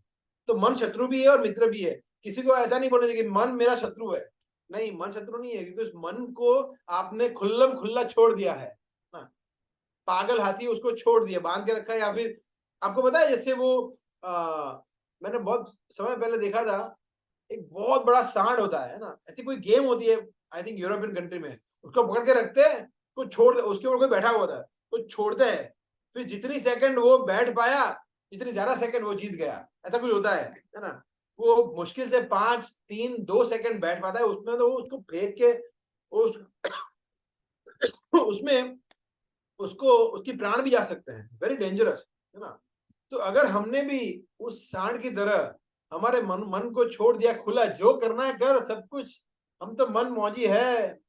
तो मन शत्रु भी है और मित्र भी है। किसी को ऐसा नहीं बोलना चाहिए कि मन मेरा शत्रु है। नहीं, मन शत्रु नहीं है, क्योंकि उस मन को आपने खुल्लम खुल्ला छोड़ दिया है। पागल हाथी उसको छोड़ दिया, बांध के रखा है। या फिर आपको पता है जैसे वो मैंने बहुत समय पहले देखा था, एक बहुत बड़ा सांड होता है ना, ऐसी कोई गेम होती है आई थिंक यूरोपियन कंट्री में, उसको पकड़ के रखते हैं, को छोड़, उसके ऊपर कोई बैठा हुआ था, तो छोड़ते हैं, फिर जितनी सेकंड वो बैठ पाया, जितनी ज्यादा सेकंड वो जीत गया, ऐसा कुछ होता है ना। वो मुश्किल से 5, 3, 2 सेकंड बैठ पाता है, उसमें तो उसको फेंक के उसमें उसको उसकी प्राण भी जा सकते हैं, वेरी डेंजरस, है ना। तो अगर हमने भी उस सांड की तरह हमारे मन को छोड़ दिया खुला, जो करना है कर, सब कुछ, हम तो मन मौजी है,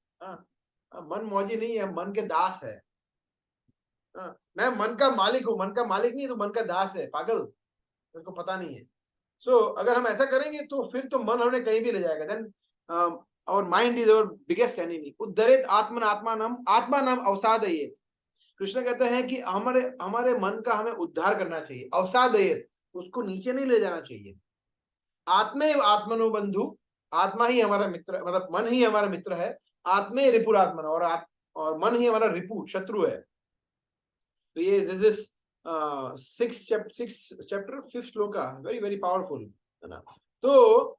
मन मौजी नहीं है, मन के दास है। मैं मन का मालिक हूं, मन का मालिक नहीं तो मन का दास है, पागल, मेरे को पता नहीं है। सो अगर हम ऐसा करेंगे तो फिर तो मन हमें कहीं भी ले जाएगा। Then our mind is our biggest enemy. उद्धरेत आत्मा नाम अवसादयेत। कृष्ण कहते हैं कि हमारे मन का हमें उद्धार करना चाहिए। अवसादयेत, उसको नीचे नहीं ले जाना चाहिए। आत्मेव आत्मनो बंधु, आत्मा ही हमारा मित्र, मतलब मन ही हमारा मित्र है। आत्मे रिपुरात्मन, और मन ही हमारा रिपु, शत्रु है। तो ये this is 6 chapter 5 shloka, very very powerful, है ना। तो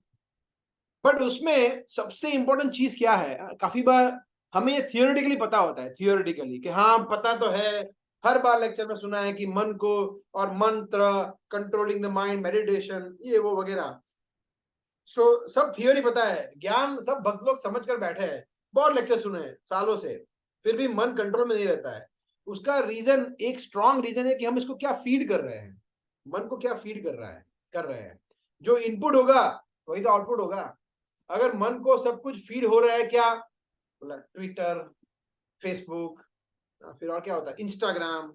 बट उसमें सबसे इंपॉर्टेंट चीज क्या है? काफी बार हमें ये थियोरेटिकली पता होता है, थियोरेटिकली कि हाँ पता तो है, हर बार लेक्चर में सुना है कि मन को और मंत्र, कंट्रोलिंग द माइंड, मेडिटेशन, ये वो वगैरह, सो सब थियोरी पता है, ज्ञान सब भक्त लोग समझ कर बैठे हैं, बहुत लेक्चर सुने हैं सालों से, फिर भी मन कंट्रोल में नहीं रहता है। उसका रीजन, एक स्ट्रॉन्ग रीजन है कि हम इसको क्या फीड कर रहे हैं, मन को क्या फीड कर रहे हैं। जो इनपुट होगा वही तो आउटपुट होगा। अगर मन को सब कुछ फीड हो रहा है, क्या ट्विटर, फेसबुक, फिर और क्या होता है, इंस्टाग्राम,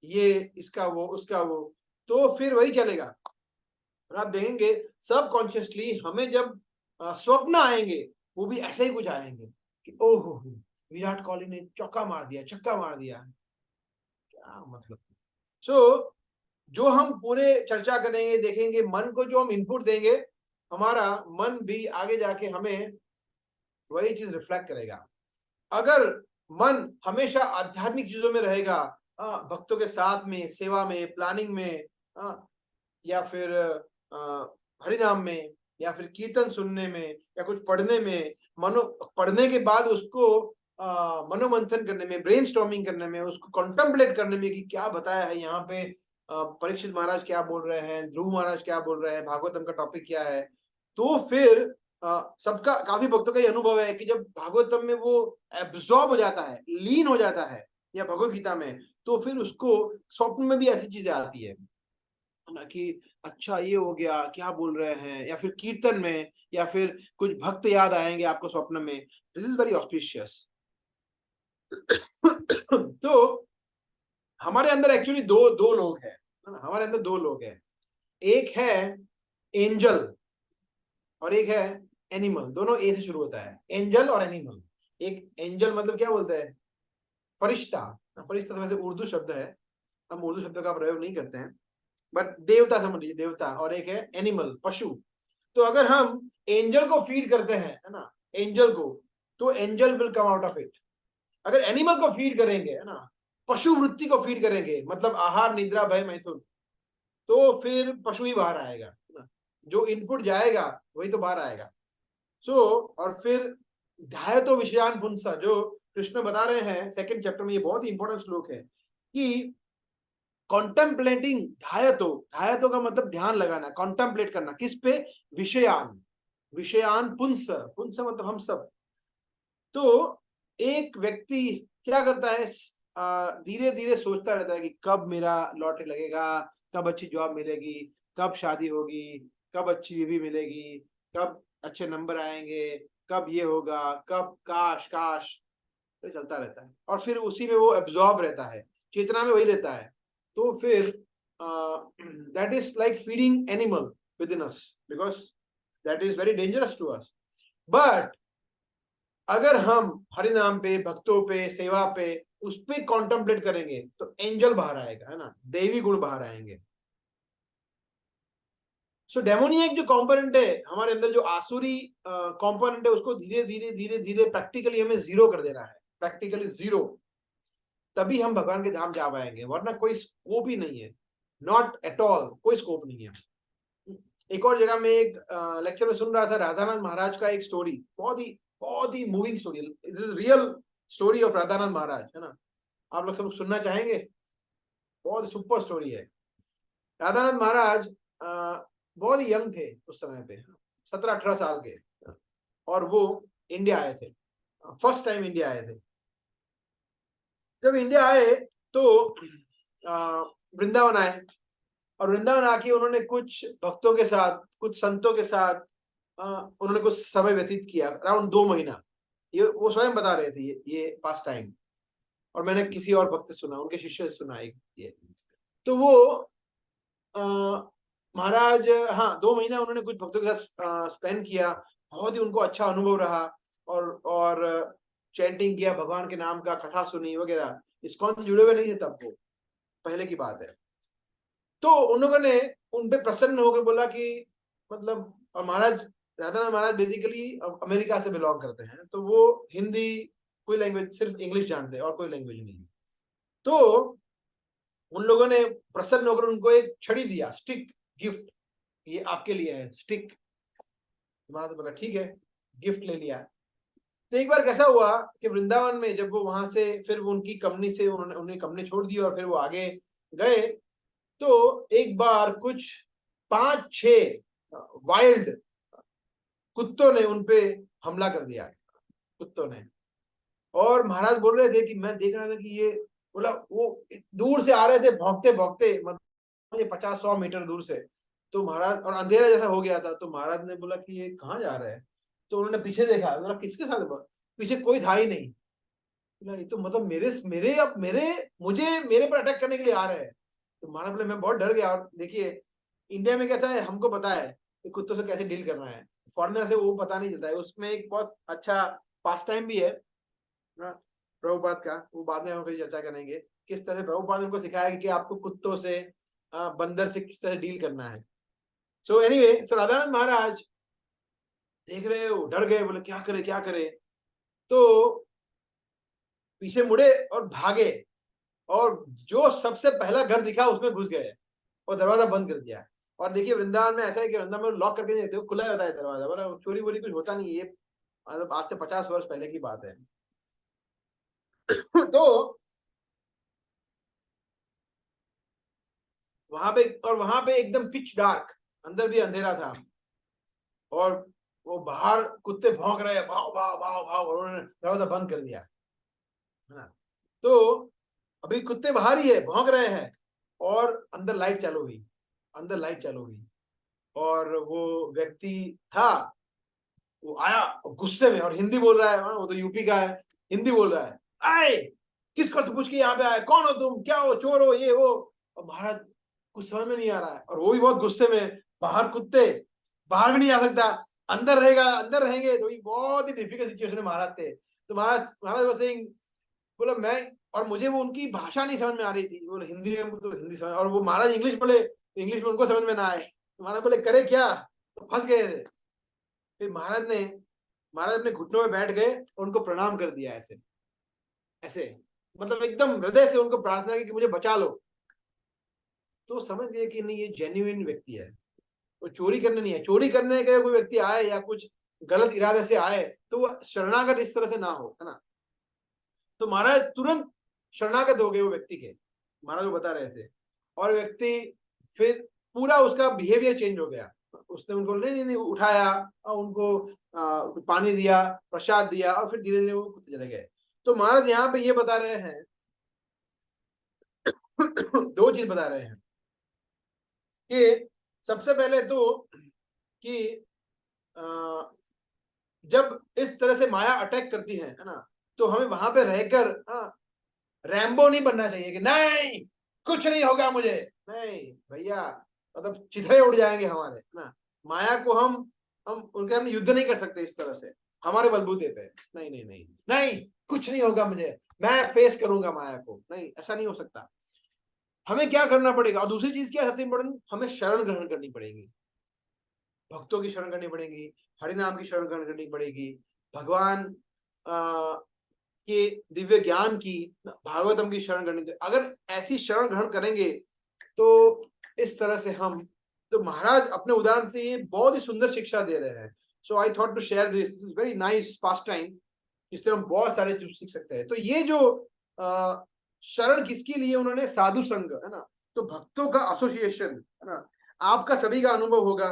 ये इसका वो उसका वो, तो फिर वही चलेगा। और आप देखेंगे सब कॉन्शियसली हमें जब स्वप्न आएंगे, वो भी ऐसे ही कुछ आएंगे कि ओहो विराट कोहली ने चौका मार दिया, छक्का मार दिया, क्या मतलब। सो जो हम पूरे चर्चा करेंगे, देखेंगे, मन को जो हम इनपुट देंगे, हमारा मन भी आगे जाके हमें वही चीज रिफ्लेक्ट करेगा। अगर मन हमेशा आध्यात्मिक चीजों में रहेगा, भक्तों के साथ में, सेवा में, प्लानिंग में, या फिर हरिनाम में, या फिर कीर्तन सुनने में, या कुछ पढ़ने में, पढ़ने के बाद उसको मनोमंथन करने में, ब्रेनस्टॉर्मिंग करने में, उसको कॉन्टेम्पलेट करने में कि क्या बताया है यहाँ पे, परीक्षित महाराज क्या बोल रहे हैं, ध्रुव महाराज क्या बोल रहे हैं, भागवतम का टॉपिक क्या है, तो फिर सबका, काफी भक्तों का ये अनुभव है कि जब भागवतम में वो एब्जॉर्ब हो जाता है, लीन हो जाता है, या भगवत गीता में, तो फिर उसको स्वप्न में भी ऐसी चीजें आती है ना कि अच्छा ये हो गया, क्या बोल रहे हैं, या फिर कीर्तन में, या फिर कुछ भक्त याद आएंगे आपको स्वप्न में। This is very auspicious. तो हमारे अंदर एक्चुअली दो लोग हैं, हमारे अंदर दो लोग हैं, एक है एंजल और एक है एनिमल। दोनों ए से शुरू होता है, एंजल और एनिमल। एक एंजल मतलब क्या बोलते हैं, फरिश्ता। फरिश्ता तो वैसे उर्दू शब्द है, हम उर्दू शब्द का प्रयोग नहीं करते हैं, बट देवता समझ लीजिए, देवता। और एक है एनिमल, पशु। तो अगर हम एंजल को फीड करते हैं, है ना, एंजल को, तो angel will come out of it. अगर एनिमल को फीड करेंगे, है ना, पशु वृत्ति को फीड करेंगे, मतलब आहार, निद्रा, भय, मैथुन, तो फिर पशु ही बाहर आएगा, है ना, जो इनपुट जाएगा वही तो बाहर आएगा। और फिर ध्यायतो विषयान पुंसा, जो कृष्ण बता रहे हैं सेकंड चैप्टर में, ये बहुत ही इंपॉर्टेंट श्लोक है कि कॉन्टेम्पलेटिंग, ध्यायतो का मतलब ध्यान लगाना, कॉन्टेम्पलेट करना, किस पे, विषयान पुंस मतलब हम सब। तो एक व्यक्ति क्या करता है, धीरे धीरे सोचता रहता है कि कब मेरा लॉटरी लगेगा, कब अच्छी जॉब मिलेगी, कब शादी होगी, कब अच्छी बीवी मिलेगी, कब अच्छे नंबर आएंगे, कब ये होगा, कब काश काश, तो चलता रहता है। और फिर उसी में वो एब्जॉर्ब रहता है, चेतना में वही रहता है। तो फिर that is like feeding animal within us, because that is very dangerous to us. But अगर हम हरिनाम पे, भक्तों पे, सेवा पे, उस पे कॉन्टेम्पलेट करेंगे, तो एंजल बाहर आएगा, है ना, दैवी गुण बाहर आएंगे। सो डेमोनियक जो कंपोनेंट है हमारे अंदर, जो आसुरी कंपोनेंट है, उसको धीरे धीरे धीरे धीरे प्रैक्टिकली हमें जीरो कर देना है, प्रैक्टिकली जीरो। तभी हम भगवान के धाम जा पाएंगे, वरना कोई स्कोप ही नहीं है, नॉट एट ऑल, कोई स्कोप नहीं है। एक और जगह में एक लेक्चर में सुन रहा था राधानाथ महाराज का एक स्टोरी, बहुत ही moving story. This is real story of Radhanath Maharaj, है ना, आप लोग सब सुनना चाहेंगे? बहुत सुपर स्टोरी है। राधानाथ महाराज बहुत ही यंग थे उस समय पे, 17-18 साल के, और वो इंडिया आए थे, फर्स्ट टाइम इंडिया आए थे। जब इंडिया आए तो वृंदावन आए, और वृंदावन आके उन्होंने कुछ भक्तों के साथ, कुछ संतों के साथ उन्होंने कुछ समय व्यतीत किया, अराउंड 2 महीना। ये वो स्वयं बता रहे थे, ये पास्ट टाइम, और मैंने किसी और भक्त से सुना, उनके शिष्य से सुना ये। तो वो महाराज, हाँ, 2 महीना उन्होंने कुछ भक्तों के साथ स्पेंड किया, बहुत ही उनको अच्छा अनुभव रहा, और चैंटिंग किया भगवान के नाम का, कथा सुनी वगैरह। इस्कॉन से जुड़े हुए नहीं थे तब, वो पहले की बात है। तो उन लोगों ने उन पे प्रसन्न होकर बोला कि मतलब, और महाराज, राधानाथ महाराज बेसिकली अमेरिका से बिलोंग करते हैं, तो वो हिंदी, कोई लैंग्वेज, सिर्फ इंग्लिश जानते हैं और कोई लैंग्वेज नहीं। तो उन लोगों ने प्रसन्न होकर उनको एक छड़ी दिया, स्टिक गिफ्ट, ये आपके लिए है स्टिक। महाराज बोला ठीक है, गिफ्ट ले लिया। तो एक बार कैसा हुआ कि वृंदावन में जब वो वहां से फिर वो उनकी कंपनी से उन्होंने कंपनी छोड़ दी और फिर वो आगे गए, तो एक बार कुछ 5-6 वाइल्ड कुत्तों ने उनपे हमला कर दिया, कुत्तों ने। और महाराज बोल रहे थे कि मैं देख रहा था कि ये बोला वो दूर से आ रहे थे भौंकते भौंकते, मतलब 50-100 मीटर दूर से। तो महाराज, और अंधेरा जैसा हो गया था, तो महाराज ने बोला कि ये कहाँ जा रहा है। तो उन्होंने पीछे देखा, बोला किसके साथ, पीछे कोई था ही नहीं। बोला ये तो मतलब मेरे पर अटैक करने के लिए आ रहे हैं। तो महाराज बोले मैं बहुत डर गया। और देखिए इंडिया में कैसा है, हमको पता है कि कुत्तों से कैसे डील करना है, फॉरेनर से वो पता नहीं चलता है। उसमें एक बहुत अच्छा पास टाइम भी है प्रभुपाद का, वो बाद में हम कहीं चर्चा करेंगे किस तरह से प्रभुपाद ने उनको सिखाया कि आपको कुत्तों से, बंदर से किस तरह डील करना है। सो एनीवे, सो राधानंद महाराज देख रहे हो, डर गए, बोले क्या करे क्या करे। तो पीछे मुड़े और भागे, और जो सबसे पहला घर दिखा उसमें घुस गए और दरवाजा बंद कर दिया। और देखिए वृंदावन में ऐसा है कि वृंदावन में लॉक करके नहीं देते, वो खुला होता है दरवाजा, बोला चोरी वोरी कुछ होता नहीं। ये मतलब आज से 50 वर्ष पहले की बात है। तो वहां पे एकदम पिच डार्क, अंदर भी अंधेरा था, और वो बाहर कुत्ते भौंक रहे हैं, भाव भाव भाव भाव, और उन्होंने दरवाजा बंद कर दिया, है ना। तो अभी कुत्ते बाहर ही है, भौंक रहे हैं, और अंदर लाइट चालू हुई, और वो व्यक्ति था, वो आया गुस्से में और हिंदी बोल रहा है, वो तो यूपी का है, हिंदी बोल रहा है, आए किसको तो पूछ के यहाँ पे आए, कौन हो तुम, क्या हो, चोर हो, ये वो। और महाराज कुछ समझ में नहीं आ रहा है, और वो भी बहुत गुस्से में, बाहर कुत्ते, बाहर भी नहीं आ सकता, अंदर रहेंगे, तो ये बहुत ही डिफिकल्ट सिचुएशन में महाराज थे। तो महाराज वो सिंह बोला मैं, और मुझे वो उनकी भाषा नहीं समझ में आ रही थी, वो हिंदी में तो हिंदी समझ, और वो महाराज इंग्लिश बोले, इंग्लिश में उनको समझ में ना आए। तो महाराज बोले करे क्या, तो फंस गए थे। फिर महाराज अपने घुटनों में बैठ गए और उनको प्रणाम कर दिया, ऐसे ऐसे, मतलब एकदम हृदय से उनको प्रार्थना की कि मुझे बचा लो। तो समझ गए कि नहीं ये जेन्युइन व्यक्ति है, वो चोरी करने नहीं है। चोरी करने का कोई व्यक्ति आए या कुछ गलत इरादे से आए तो वो शरणागत इस तरह से ना हो, है ना। तो महाराज तुरंत शरणागत हो गए वो व्यक्ति के, महाराज वो बता रहे थे। और व्यक्ति फिर पूरा उसका बिहेवियर चेंज हो गया, उसने उनको नहीं उठाया और उनको पानी दिया, प्रसाद दिया, और फिर धीरे धीरे वो चले गए। तो महाराज यहाँ पे ये बता रहे हैं, दो चीज बता रहे हैं कि सबसे पहले तो कि जब इस तरह से माया अटैक करती है ना, तो हमें वहां पे रहकर रैम्बो नहीं बनना चाहिए कि नहीं कुछ नहीं होगा मुझे, नहीं भैया, मतलब चिथड़े उड़ जाएंगे हमारे ना। माया को हम उनके हम युद्ध नहीं कर सकते इस तरह से हमारे बलबूते पे, नहीं नहीं नहीं नहीं, कुछ नहीं होगा मुझे, मैं फेस करूंगा माया को, नहीं, ऐसा नहीं हो सकता। हमें क्या करना पड़ेगा, और दूसरी चीज क्या सबसे इंपॉर्टेंट, हमें शरण ग्रहण करनी पड़ेगी, भक्तों की शरण करनी पड़ेगी, हरिनाम की शरण ग्रहण करनी पड़ेगी, भगवान के दिव्य ज्ञान की, भागवतम की शरण करनी। अगर ऐसी शरण ग्रहण करेंगे तो इस तरह से हम, तो महाराज अपने उदाहरण से ये बहुत ही सुंदर शिक्षा दे रहे हैं। So I thought to share this very nice pastime, जिससे हम बहुत सारे चीज सीख सकते हैं। तो ये जो शरण किसके लिए उन्होंने, साधु संघ, है ना, तो भक्तों का एसोसिएशन, है ना। आपका सभी का अनुभव होगा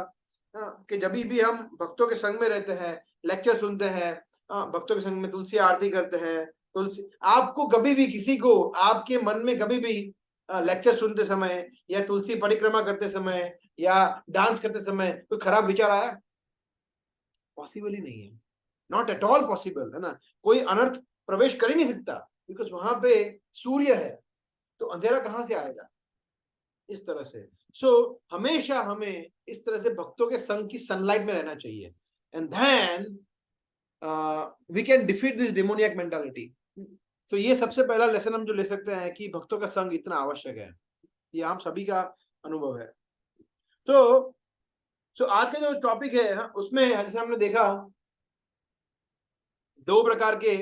कि जब भी हम भक्तों के संग में रहते हैं, लेक्चर सुनते हैं, भक्तों के संग में तुलसी आरती करते हैं, तुलसी, आपको कभी भी किसी को आपके मन में कभी भी लेक्चर सुनते समय या तुलसी परिक्रमा करते समय या डांस करते समय कोई खराब विचार आया? पॉसिबल ही नहीं है, नॉट एट ऑल पॉसिबल, है ना। कोई अनर्थ प्रवेश कर ही नहीं सकता, बिकॉज वहां पे सूर्य है, तो अंधेरा कहां से आएगा, इस तरह से। सो हमेशा हमें इस तरह से भक्तों के संग की सनलाइट में रहना चाहिए, and then we can defeat this demoniac mentality. तो ये सबसे पहला लेसन हम जो ले सकते हैं कि भक्तों का संग इतना आवश्यक है, ये हम सभी का अनुभव है। तो आज का जो टॉपिक है उसमें जैसे हमने देखा दो प्रकार के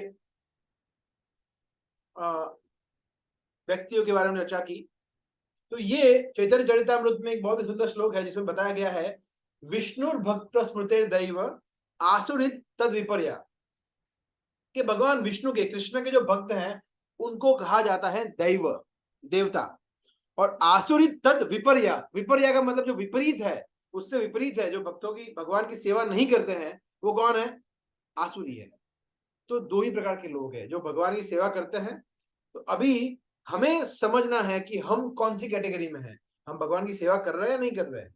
व्यक्तियों के बारे में चर्चा की। तो ये चैतन्य चरितामृत में एक बहुत ही सुंदर श्लोक है जिसमें बताया गया है, विष्णुर भक्त स्मृतिर दैव आसुरित तद विपर्या। कि भगवान विष्णु के, कृष्ण के जो भक्त हैं उनको कहा जाता है दैव, देवता। और आसुरी तद विपर्या, विपर्या का मतलब जो विपरीत है, उससे विपरीत है, जो भक्तों की, भगवान की सेवा नहीं करते हैं, वो कौन है? आसुरी है। तो दो ही प्रकार के लोग हैं जो भगवान की सेवा करते हैं। तो अभी हमें समझना है कि हम कौन सी कैटेगरी में हैं। हम भगवान की सेवा कर रहे हैं या नहीं कर रहे हैं,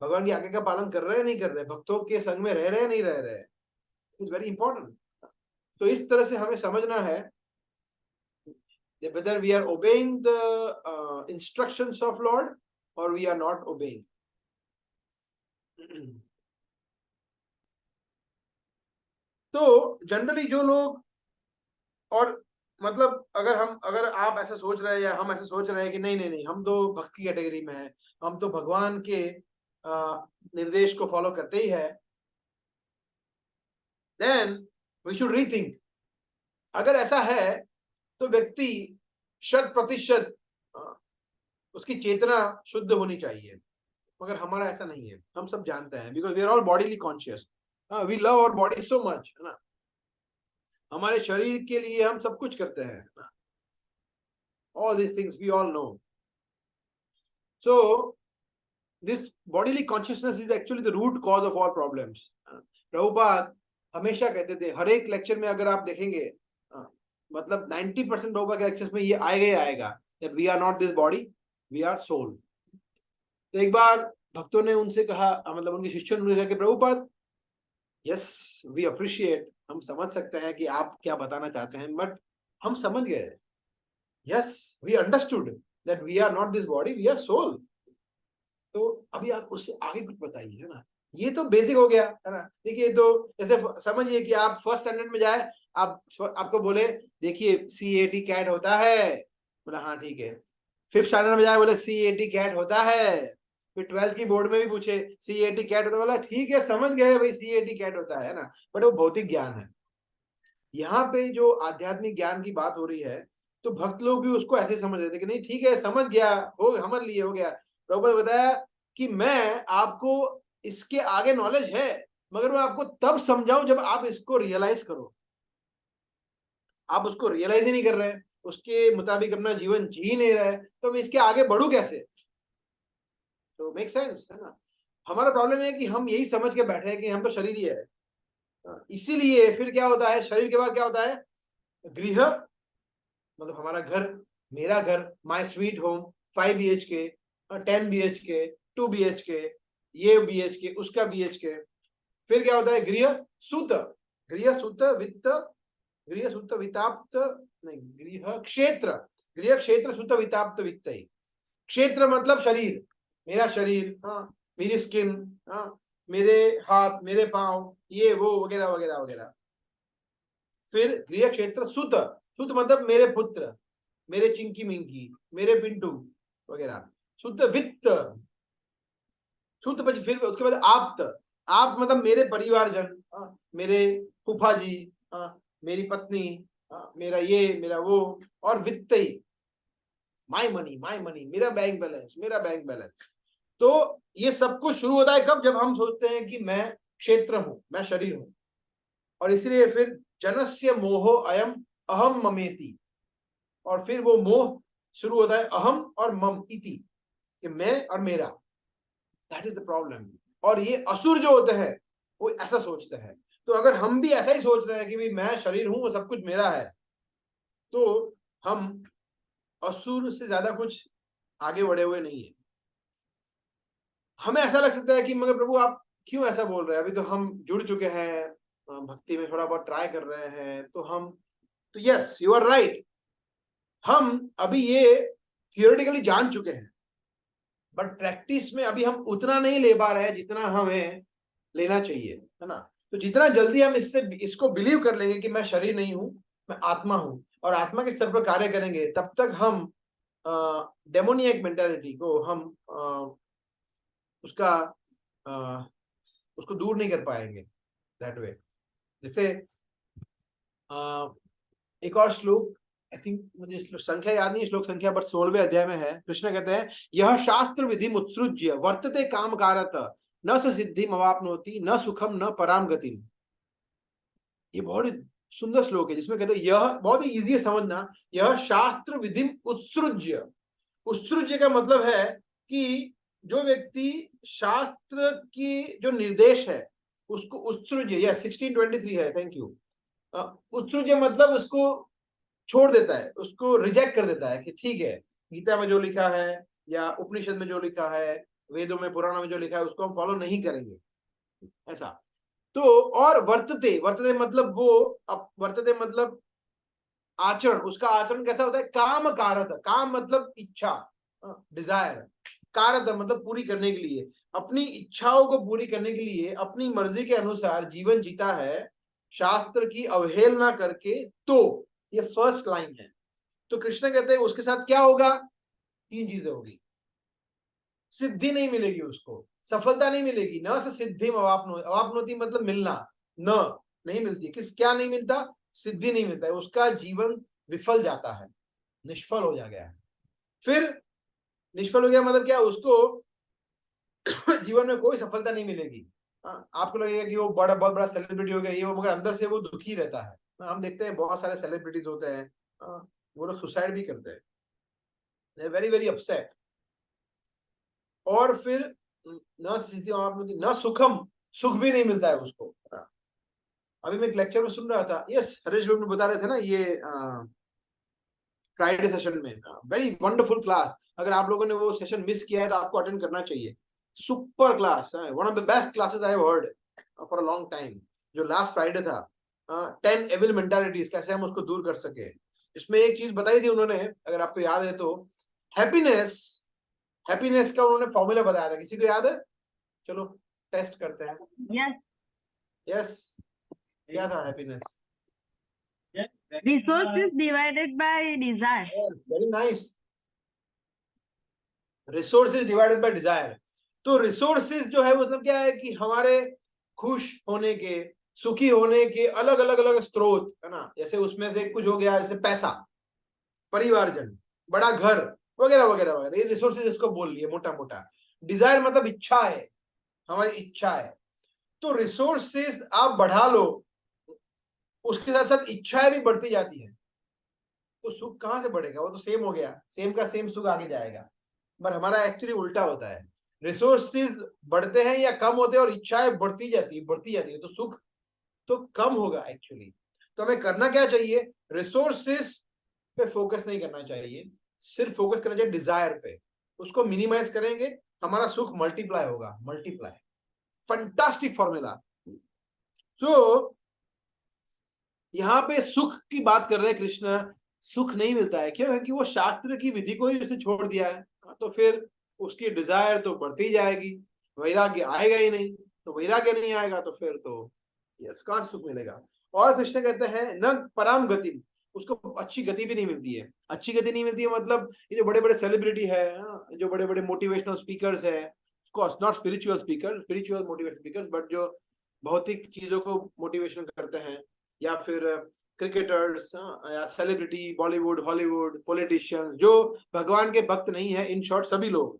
भगवान की आज्ञा का पालन कर रहे हैं नहीं कर रहे, भक्तों के संग में रह रहे हैं नहीं रह रहे। It's very important. तो इस तरह से हमें समझना है whether we are obeying the instructions of Lord or we are not obeying. तो जनरली जो लोग, और मतलब अगर आप ऐसा सोच रहे हैं या हम ऐसा सोच रहे हैं कि नहीं नहीं नहीं, हम तो भक्त की कैटेगरी में हैं, हम तो भगवान के निर्देश को फॉलो करते ही है, then we should rethink. अगर ऐसा है तो व्यक्ति 100% उसकी चेतना शुद्ध होनी चाहिए, मगर हमारा ऐसा नहीं है। हम सब जानते हैं, because we are all bodily conscious, we love our body so much, है ना। हमारे शरीर के लिए हम सब कुछ करते हैं ना, all this things we all know. So this bodily consciousness is actually the root cause of all problems. Prabhupada हमेशा कहते थे, हर एक लेक्चर में अगर आप देखेंगे, मतलब 90% प्रभुपाद के लेक्चर्स में ये आएगा ही आएगा, that we are not this body, we are soul। तो एक बार भक्तों ने उनसे कहा, मतलब उनके शिष्यों ने कहा कि प्रभुपाद, यस वी अप्रिशिएट, हम समझ सकते हैं कि आप क्या बताना चाहते हैं, बट हम समझ गए, yes we understood that we are not this body, we are soul. तो अभी आप उससे आगे कुछ बताइए, है ना। ये तो बेसिक हो गया, है ना। देखिए, तो जैसे समझिए कि आप फर्स्ट स्टैंडर्ड में जाए, आपको बोले देखिए CAT कैट होता है, बोला हाँ ठीक है। 5th स्टैंडर्ड में जाए, बोले CAT कैट होता है। फिर 12th की बोर्ड में भी पूछे CAT कैट होता है, बोला ठीक है समझ गए भाई CAT कैट होता है ना। बट वो भौतिक ज्ञान है। यहाँ पे जो आध्यात्मिक ज्ञान की बात हो रही है, तो भक्त लोग भी उसको ऐसे समझ रहे थे कि नहीं ठीक है, समझ गया, हो समझ लिए, हो गया। प्रभुपाद ने बताया कि मैं आपको इसके आगे नॉलेज है, मगर मैं आपको तब समझाऊं जब आप इसको रियलाइज करो। आप उसको रियलाइज ही नहीं कर रहे हैं, उसके मुताबिक अपना जीवन जी नहीं रहे, तो मैं इसके आगे बढ़ूं कैसे? तो मेक सेंस, है ना। हमारा प्रॉब्लम है कि हम यही समझ के बैठे हैं कि हम तो शरीर ही है। इसीलिए फिर क्या होता है, शरीर के बाद क्या होता है? गृह, मतलब हमारा घर, मेरा घर, my sweet home, 5 BHK, 10 BHK, 2 BHK, ये BHK, उसका BHK। फिर क्या होता है? गृह सुत, गृह सुत वित्त, गृह सुत विताप्त, नहीं, गृह क्षेत्र, गृह क्षेत्र सुत विताप्त वित्त। क्षेत्र मतलब शरीर, मेरा शरीर, हाँ, मेरी स्किन, हाँ, मेरे हाथ, मेरे पांव, ये वो वगैरह वगैरह वगैरह। फिर गृह क्षेत्र सुत, सुत मतलब मेरे पुत्र, मेरे चिंकी मिंकी, मेरे पिंटू वगैरह। सुत वित्त, सुत, फिर उसके बाद आप्त, आप मतलब मेरे परिवारजन, मेरे फूफा जी, मेरी पत्नी, मेरा ये, मेरा वो, और वित्त, माई मनी, मेरा बैंक बैलेंस, मेरा बैंक बैलेंस। तो ये सब कुछ शुरू होता है कब? जब हम सोचते हैं कि मैं क्षेत्र हूं, मैं शरीर हूं। और इसलिए फिर जनस्य मोहो अयम अहम ममेति, और फिर वो मोह शुरू होता है अहम और मम इति, कि मैं और मेरा। That is the problem. और ये असुर जो होते हैं वो ऐसा सोचते हैं। तो अगर हम भी ऐसा ही सोच रहे हैं कि भाई मैं शरीर हूं और सब कुछ मेरा है, तो हम असुर से ज्यादा कुछ आगे बढ़े हुए नहीं है। हमें ऐसा लग सकता है कि मगर प्रभु आप क्यों ऐसा बोल रहे हैं, अभी तो हम जुड़ चुके हैं, भक्ति में थोड़ा बहुत ट्राई कर रहे हैं, तो यस यू आर राइट, हम अभी ये थियोरेटिकली जान चुके हैं, बट प्रैक्टिस में अभी हम उतना नहीं ले पा रहे हैं जितना हमें लेना चाहिए, है ना। तो जितना जल्दी हम इसको बिलीव कर लेंगे कि मैं शरीर नहीं हूं, मैं आत्मा हूं, और आत्मा के स्तर पर कार्य करेंगे, तब तक हम डेमोनियक मेंटालिटी को हम उसको दूर नहीं कर पाएंगे दैट वे। जैसे एक और श्लोक, आई थिंक मुझे संख्या याद नहीं, श्लोक संख्या बट 16वें अध्याय में है। कृष्ण कहते हैं, यह शास्त्र विधि मुत्सृज्य वर्तते काम कारत न सिद्धिम अवाप्नोति न सुखम न पराम गतिम। ये बहुत सुंदर श्लोक है जिसमें कहते हैं, यह बहुत ही इजी है समझना, यह शास्त्र विधि उत्सृज्य। उत्सृज्य का मतलब है कि जो व्यक्ति शास्त्र की जो निर्देश है उसको उत्सृज्य, या 1623 है, थैंक यू। उत्सृज्य मतलब उसको छोड़ देता है, उसको रिजेक्ट कर देता है कि ठीक है, गीता में जो लिखा है या उपनिषद में जो लिखा है, वेदों में पुराणों में जो लिखा है उसको हम फॉलो नहीं करेंगे, ऐसा। तो और वर्तते, वर्तते मतलब वर्तते मतलब आचरण, उसका आचरण कैसा होता है, काम कारत, काम मतलब इच्छा, डिजायर, कारत मतलब पूरी करने के लिए, अपनी इच्छाओं को पूरी करने के लिए अपनी मर्जी के अनुसार जीवन जीता है, शास्त्र की अवहेलना करके, तो ये फर्स्ट लाइन है। तो कृष्ण कहते हैं उसके साथ क्या होगा, 3 चीजें होगी। सिद्धि नहीं मिलेगी उसको, सफलता नहीं मिलेगी, न से सिद्धि अवाप्नोति, अवाप्नोति मतलब मिलना, न नहीं मिलती, किस क्या नहीं मिलता, सिद्धि नहीं मिलता है, उसका जीवन विफल जाता है, निष्फल हो जा गया। फिर निष्फल हो गया मतलब क्या, उसको जीवन में कोई सफलता नहीं मिलेगी। आपको लगेगा कि वो बहुत बड़ा सेलिब्रिटी हो गया ये वो, मगर अंदर से वो दुखी रहता है। हम देखते हैं बहुत सारे सेलिब्रिटीज होते हैं, वो लोग सुसाइड भी करते हैं, they are very very upset. और फिर न सिद्धि न सुखम, सुख भी नहीं मिलता है उसको। अभी मैं एक लेक्चर में सुन रहा था, यस हरीश लोग बता रहे थे ना ये फ्राइडे सेशन में, वेरी वंडरफुल क्लास। अगर आप लोगों ने वो सेशन मिस किया है तो आपको अटेंड करना चाहिए, super class, one of the best classes I have heard for a long time. जो लास्ट फ्राइडे था, 10 एविल मेंटालिटीज, कैसे हम उसको दूर कर सके। इसमें एक चीज बताई थी उन्होंने, अगर आपको याद है तो, हैप्पीनेस, हैप्पीनेस का उन्होंने फॉर्मूला बताया था, किसी को याद है? चलो टेस्ट करते हैं। यस, यस, क्या था happiness? Resources divided by desire. Very nice, resources divided by desire. तो रिसोर्सेज जो है मतलब क्या है कि हमारे खुश होने के, सुखी होने के अलग अलग अलग स्रोत है ना। जैसे उसमें से कुछ हो गया, जैसे पैसा, परिवारजन, बड़ा घर वगैरह वगैरह वगैरह, ये रिसोर्सेज इसको बोल लिए मोटा मोटा। डिजायर मतलब इच्छा है, हमारी इच्छा है। तो रिसोर्सेज आप बढ़ा लो, उसके साथ साथ इच्छाएं भी बढ़ती जाती है, तो सुख कहां से बढ़ेगा? वो तो सेम हो गया, सेम का सेम सुख आगे जाएगा। पर हमारा एक्चुअली उल्टा होता है, रिसोर्सेज बढ़ते हैं या कम होते हैं और इच्छाएं बढ़ती जाती है, तो सुख तो कम होगा एक्चुअली। तो हमें करना क्या चाहिए, रिसोर्सेज पे फोकस नहीं करना चाहिए, सिर्फ फोकस करना चाहिए डिजायर पे। उसको मिनिमाइज करेंगे, हमारा सुख मल्टीप्लाई होगा, मल्टीप्लाई। Fantastic formula. तो यहाँ पे सुख की बात कर रहे हैं कृष्ण, सुख नहीं मिलता है, क्यों? क्योंकि वो शास्त्र की विधि को ही उसने छोड़ दिया है। तो फिर उसकी डिजायर तो बढ़ती जाएगी, वैराग्य आएगा ही नहीं। तो वैराग्य नहीं आएगा तो फिर तो यस कहाँ सुख मिलेगा? और कृष्ण कहते हैं न पराम गति, उसको अच्छी गति भी नहीं मिलती है। अच्छी गति नहीं मिलती है मतलब ये जो बड़े बड़े सेलिब्रिटी है, जो बड़े बड़े मोटिवेशनल स्पीकर्स है, not spiritual speaker, spiritual motivational speakers, but जो भौतिक चीजों को मोटिवेशन करते हैं, या फिर क्रिकेटर्स या सेलिब्रिटी, बॉलीवुड, हॉलीवुड, पॉलिटिशियन, जो भगवान के भक्त नहीं है, इन शॉर्ट सभी लोग,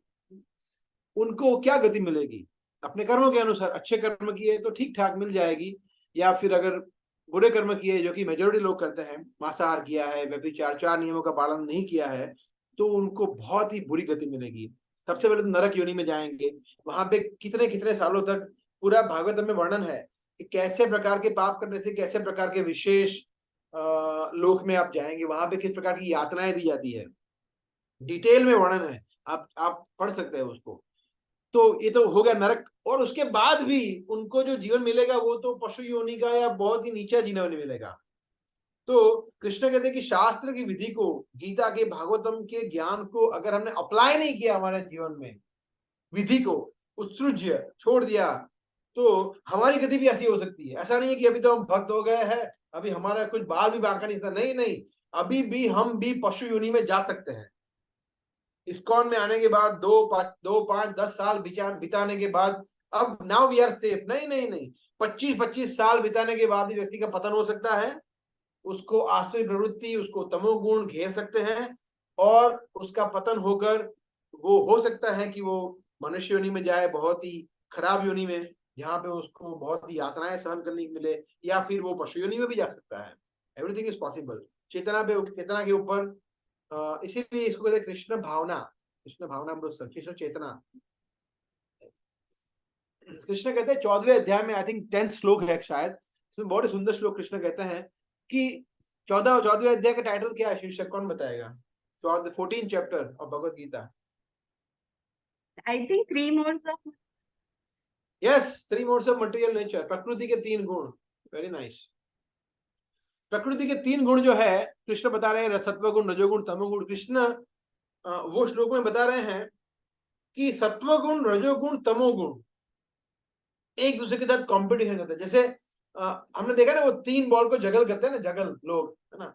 उनको क्या गति मिलेगी? अपने कर्मों के अनुसार। अच्छे कर्म किए तो ठीक ठाक मिल जाएगी, या फिर अगर बुरे कर्म किए, जो कि मेजोरिटी लोग करते हैं, मांसाहार किया है, व्यभिचार, 4 नियमों का पालन नहीं किया है, तो उनको बहुत ही बुरी गति मिलेगी। सबसे पहले तो नरक योनि में जाएंगे, वहां पे कितने कितने सालों तक पूरा भागवत में वर्णन है कि कैसे प्रकार के पाप करने से कैसे प्रकार के विशेष लोक में आप जाएंगे, वहां पे किस प्रकार की यातनाएं दी जाती है, डिटेल में वर्णन है, आप पढ़ सकते हैं उसको। तो ये तो हो गया नरक, और उसके बाद भी उनको जो जीवन मिलेगा वो तो पशु योनि का या बहुत ही नीचा जीवन मिलेगा। तो कृष्ण कहते हैं कि शास्त्र की विधि को, गीता के, भागवतम के ज्ञान को अगर हमने अप्लाई नहीं किया हमारे जीवन में, विधि को उत्सृज्य छोड़ दिया, तो हमारी गति भी ऐसी हो सकती है। ऐसा नहीं है कि अभी तो हम भक्त हो गए हैं, अभी हमारा कुछ बाल भी बांका नहीं था, नहीं नहीं, अभी भी हम भी पशु योनि में जा सकते हैं। इस्कॉन में आने के बाद 2, 5, 10 साल बिताने के बाद अब नाउ वी आर सेफ, नहीं नहीं नहीं, 25 साल बिताने के बाद ही व्यक्ति का पतन हो सकता है। उसको आसुरी प्रवृत्ति, उसको तमोगुण घेर सकते हैं, और उसका पतन होकर वो हो सकता है कि वो मनुष्य योनि में जाए, बहुत ही खराब योनि में, जहाँ पे उसको बहुत ही यातनाएं सहन करने को मिले, या फिर वो पशु योनि में भी जा सकता है। एवरीथिंग इज पॉसिबल चेतना के ऊपर। इसीलिए इसको कहते हैं कृष्ण भावना, कृष्ण भावना अमृत, कृष्ण चेतना। कृष्ण कहते हैं 14वें अध्याय में, आई थिंक 10 श्लोक है शायद, इसमें बहुत ही सुंदर श्लोक कृष्ण कहते हैं कि 14वें अध्याय का टाइटल क्या है, शीर्षक कौन बताएगा? 14 chapter of Bhagavad Gita. I think 3 modes of yes, 3 modes of material nature, प्रकृति के 3 गुण। Very nice. प्रकृति के 3 गुण जो है कृष्ण बता रहे हैं, सत्व गुण, रजोगुण, तमोगुण। कृष्ण वो श्लोक में बता रहे हैं कि सत्वगुण, रजोगुण, तमोगुण एक दूसरे के साथ कॉम्पिटिशन करते हैं। जैसे हमने देखा ना, वो 3 बॉल को जगल करते हैं ना, जगल लोग, है ना।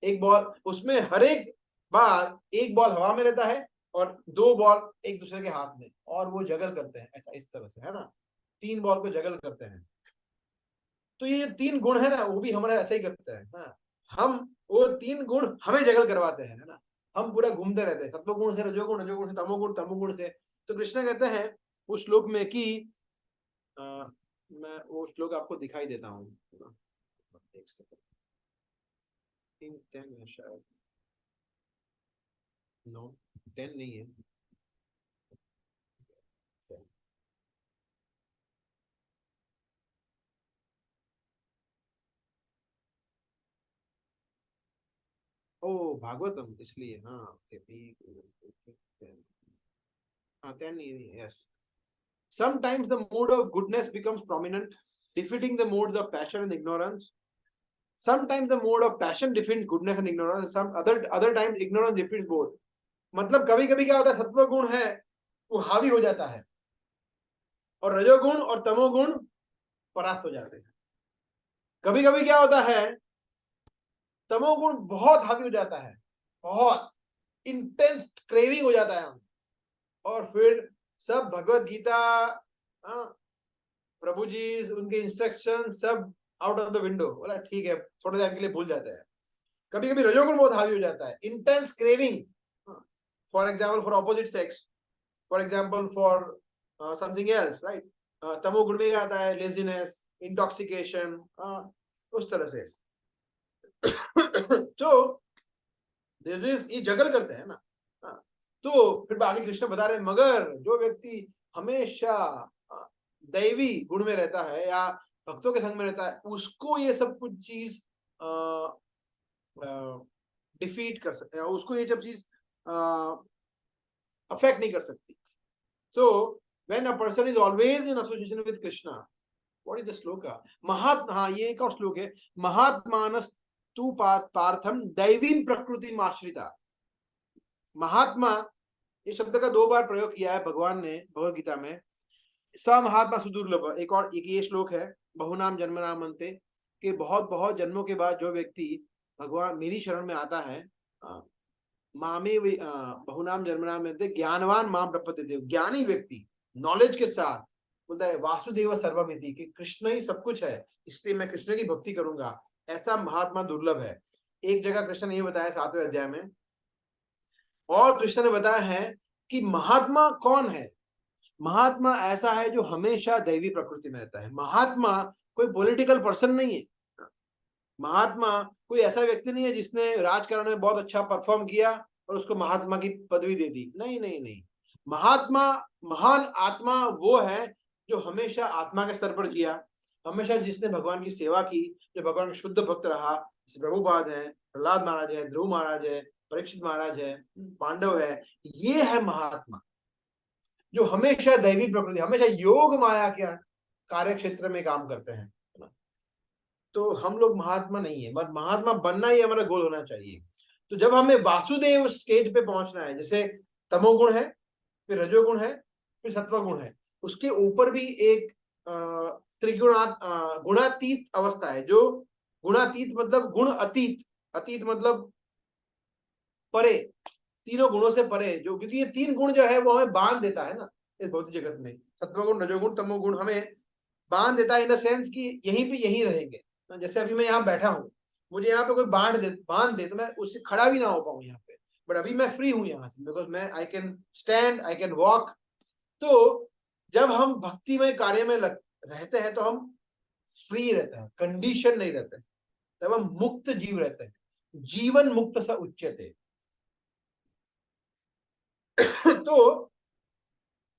एक बॉल, उसमें हर एक बार एक बॉल हवा में रहता है और 2 बॉल एक दूसरे के हाथ में, और वो जगल करते हैं ऐसा, इस तरह से, है ना। 3 बॉल को जगल करते हैं। तो ये 3 गुण है ना, वो भी हमारे ऐसा ही करते हैं ना। हम वो 3 गुण हमें जगल करवाते हैं, है ना। हम पूरा घूमते रहते हैं, सत्वगुण से रजोगुण, रजोगुण से तमोगुण, तमोगुण से। तो कृष्ण कहते हैं उस श्लोक में कि मैं वो श्लोक आपको दिखाई देता हूँ, एक सेकंड। 10 है शायद, नो 10 नहीं है। ओ भागवतम, इसलिए हाँ, हाँ 10 नहीं है, yes. Sometimes the mode of goodness becomes prominent, defeating the modes of passion and ignorance. Sometimes the mode of passion defeats goodness and ignorance. Some other times ignorance defeats both. मतलब कभी कभी क्या होता है, सत्व गुण है वो हावी हो जाता है और रजोगुण और तमोगुण परास्त हो जाते हैं। कभी कभी क्या होता है, तमोगुण बहुत हावी हो जाता है, बहुत इंटेंस क्रेविंग हो जाता है हम, और फिर सब भगवत गीता, प्रभु जी, उनके इंस्ट्रक्शन सब आउट ऑफ द विंडो, बोला ठीक है, थोड़े टाइम के लिए भूल जाते हैं। कभी कभी रजोगुण बहुत हावी हो जाता है, intense craving, for example for opposite sex, for example for something else, right. तमोगुण में क्या आता है, लेजीनेस, इंटॉक्सिकेशन, उस तरह से। तो दिस इज, ये जगल करते हैं ना। तो फिर आगे कृष्ण बता रहे हैं, मगर जो व्यक्ति हमेशा दैवी गुण में रहता है या भक्तों के संग में रहता है, उसको ये सब कुछ चीज डिफीट कर सकते हैं, उसको ये सब चीज अफेक्ट नहीं कर सकती। So when a person is always in association with Krishna, what is the श्लोक? हाँ, ये एक और श्लोक है, महात्मानस्तु पार्थम दैवीं प्रकृतिम आश्रिता। महात्मा, ये शब्द का 2 बार प्रयोग किया है भगवान ने भगवत गीता में। स महात्मा सुदुर्लभ, एक और एक ये श्लोक है, बहुनाम जन्मनाम अन्ते, कि बहुत बहुत जन्मों के बाद जो व्यक्ति भगवान मेरी शरण में आता है, मामे बहुनाम जन्मनाम अन्ते ज्ञानवान माम प्रपद्यते, ज्ञानी व्यक्ति नॉलेज के साथ बोलता है वासुदेव सर्वमिति, कि कृष्ण ही सब कुछ है, इसलिए मैं कृष्ण की भक्ति करूंगा। ऐसा महात्मा दुर्लभ है। एक जगह कृष्ण ने ये बताया 7वें अध्याय में, और कृष्ण ने बताया है कि महात्मा कौन है। महात्मा ऐसा है जो हमेशा दैवी प्रकृति में रहता है। महात्मा कोई पॉलिटिकल पर्सन नहीं है। महात्मा कोई ऐसा व्यक्ति नहीं है जिसने राजकारण में बहुत अच्छा परफॉर्म किया और उसको महात्मा की पदवी दे दी। नहीं नहीं नहीं, महात्मा, महान आत्मा वो है जो हमेशा आत्मा के स्तर पर जिया, हमेशा जिसने भगवान की सेवा की, जो भगवान शुद्ध भक्त रहा, जैसे प्रभुपाद है, प्रहलाद महाराज है, ध्रुव महाराज है, परीक्षित महाराज है, पांडव है। ये है महात्मा जो हमेशा दैवी प्रकृति, हमेशा योग माया के कार्य क्षेत्र में काम करते हैं। तो हम लोग महात्मा नहीं है, बट महात्मा बनना ही हमारा गोल होना चाहिए। तो जब हमें वासुदेव स्टेज पे पहुंचना है, जैसे तमोगुण है, फिर रजोगुण है, फिर सत्वगुण है, उसके ऊपर भी एक गुणातीत अवस्था है, जो गुणातीत मतलब गुण अतीत, अतीत मतलब परे, तीनों गुणों से परे, जो, क्योंकि ये 3 गुण जो है वो हमें बांध देता है ना इस भौतिक जगत में। सत्वगुण, रजोगुण, तमोगुण हमें बांध देता है इन द सेंस कि यहीं पे यहीं रहेंगे। जैसे अभी मैं यहाँ बैठा हूँ, मुझे यहाँ पे कोई बांध दे तो मैं उससे खड़ा भी ना हो पाऊँ यहाँ पे, बट अभी मैं फ्री हूँ यहाँ से, बिकॉज मैं I can stand, I can walk. तो जब हम भक्तिमय कार्य में रहते हैं तो हम फ्री रहते हैं, कंडीशन नहीं रहते हैं, तब हम मुक्त जीव रहते हैं, जीवन मुक्त स उच्यते। तो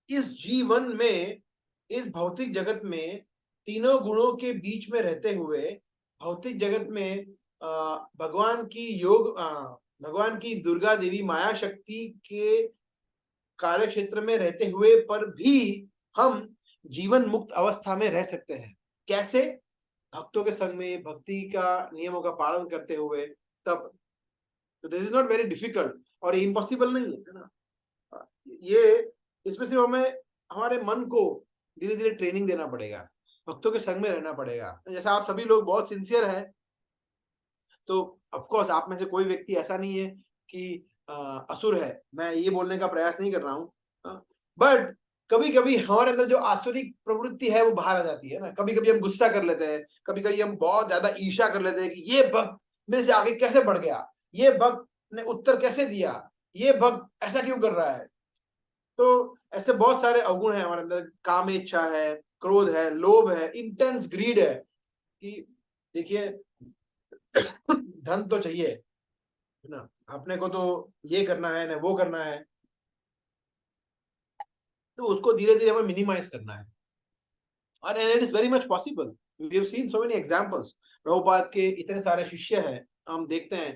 इस जीवन में, इस भौतिक जगत में तीनों गुणों के बीच में रहते हुए, भौतिक जगत में भगवान की भगवान की दुर्गा देवी माया शक्ति के कार्य क्षेत्र में रहते हुए पर भी हम जीवन मुक्त अवस्था में रह सकते हैं। कैसे? भक्तों के संग में, भक्ति का नियमों का पालन करते हुए, तब। तो this is not very difficult और इम्पॉसिबल नहीं है ना। ये इसमें सिर्फ हमें हमारे मन को धीरे धीरे ट्रेनिंग देना पड़ेगा, भक्तों के संग में रहना पड़ेगा। जैसा आप सभी लोग बहुत सिंसियर हैं, तो ऑफ कोर्स आप में से कोई व्यक्ति ऐसा नहीं है कि असुर है, मैं ये बोलने का प्रयास नहीं कर रहा हूँ, बट कभी कभी हमारे अंदर जो आसुरिक प्रवृत्ति है वो बाहर आ जाती है ना। कभी कभी हम गुस्सा कर लेते हैं, कभी कभी हम बहुत ज्यादा ईर्ष्या कर लेते हैं कि ये भक्त मेरे से आगे कैसे बढ़ गया, ये भक्त ने उत्तर कैसे दिया, ये भक्त ऐसा क्यों कर रहा है। तो ऐसे बहुत सारे अवगुण हैं हमारे अंदर, काम इच्छा है, क्रोध है, लोभ है, इंटेंस ग्रीड है कि देखिए धन तो चाहिए है ना, अपने को तो ये करना है ना वो करना है, तो उसको धीरे धीरे हमें मिनिमाइज करना है। और it is very much possible, we have seen so many examples. Prabhupada के इतने सारे शिष्य हैं, हम देखते हैं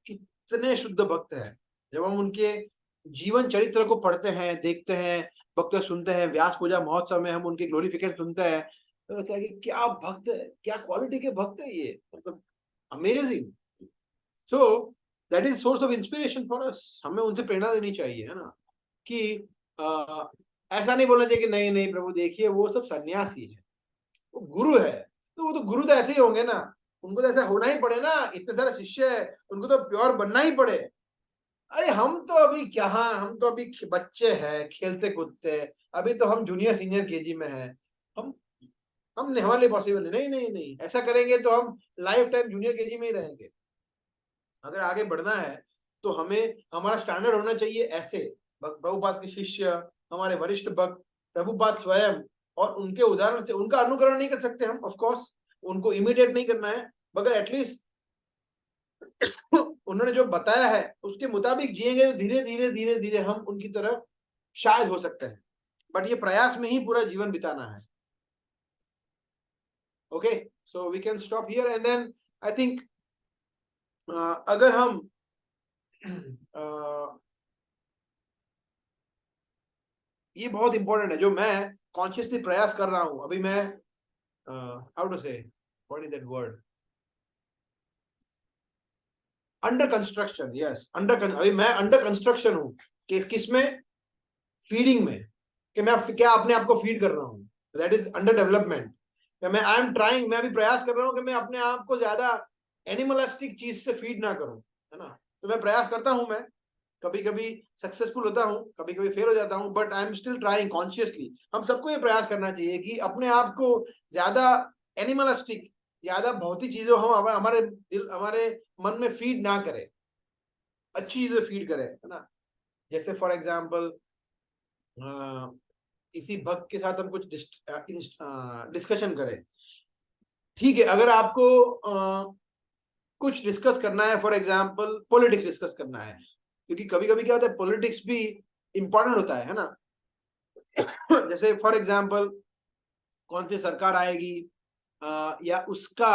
कितने शुद्ध भक्त हैं। जब हम उनके जीवन चरित्र को पढ़ते हैं, देखते हैं, वक्तव्य सुनते हैं, व्यास पूजा महोत्सव में हम उनके ग्लोरिफिकेशन सुनते हैं, तो लगता है कि क्या भक्त है, क्या क्वालिटी के भक्त है ये, मतलब amazing. So that is source of inspiration for us. हमें उनसे प्रेरणा लेनी चाहिए, है ना, कि ऐसा नहीं बोलना चाहिए कि नहीं नहीं प्रभु देखिए वो सब सन्यासी है, वो गुरु है, तो वो तो गुरु तो ऐसे ही होंगे ना, उनको तो ऐसा होना ही पड़े ना, इतने सारे शिष्य है, उनको तो प्योर बनना ही पड़े। अरे हम तो अभी क्या, हम तो अभी बच्चे हैं, खेलते कूदते, अभी तो हम जूनियर सीनियर केजी में हैं, हम हमारे लिए पॉसिबल नहीं, नहीं नहीं, ऐसा करेंगे तो हम लाइफ टाइम जूनियर केजी में ही रहेंगे। अगर आगे बढ़ना है तो हमें हमारा स्टैंडर्ड होना चाहिए ऐसे, प्रभुपाद के शिष्य, हमारे वरिष्ठ भक्त, प्रभुपाद स्वयं, और उनके उदाहरण से, उनका अनुकरण नहीं कर सकते हम ऑफ कोर्स, उनको इमिडिएट नहीं करना है, मगर एटलीस्ट उन्होंने जो बताया है उसके मुताबिक जिएंगे तो धीरे धीरे धीरे धीरे हम उनकी तरफ शायद हो सकते हैं, बट ये प्रयास में ही पूरा जीवन बिताना है। Okay, so we can stop here and then I think अगर हम ये बहुत इंपॉर्टेंट है जो मैं कॉन्शियसली प्रयास कर रहा हूं अभी, मैं हाउ टू से, what is that word, under construction, yes अभी मैं अंडर कंस्ट्रक्शन हूं, किसमें, फीडिंग में, कि मैं क्या अपने आप को फीड कर रहा हूं, दैट इज अंडर डेवलपमेंट। मैं आई एम ट्राइंग, मैं अभी प्रयास कर रहा हूं कि मैं अपने आप को ज्यादा एनिमलिस्टिक चीज से फीड ना करूं, है ना। तो मैं प्रयास करता हूं, मैं कभी कभी सक्सेसफुल होता हूं, कभी कभी फेल हो जाता हूं, but I am still trying consciously. हम सबको ये प्रयास करना चाहिए कि अपने आप को ज्यादा एनिमलिस्टिक, ज्यादा भौतिक चीजों हम हमारे दिल, हमारे मन में फीड ना करें, अच्छी चीजें फीड करें, है ना। जैसे फॉर एग्जाम्पल किसी भक्त के साथ हम कुछ डिस्कशन करें, ठीक है, अगर आपको कुछ डिस्कस करना है, फॉर एग्जाम्पल पॉलिटिक्स डिस्कस करना है, क्योंकि कभी कभी क्या होता है, पॉलिटिक्स भी इंपॉर्टेंट होता है ना। जैसे फॉर एग्जाम्पल कौन सी सरकार आएगी, या उसका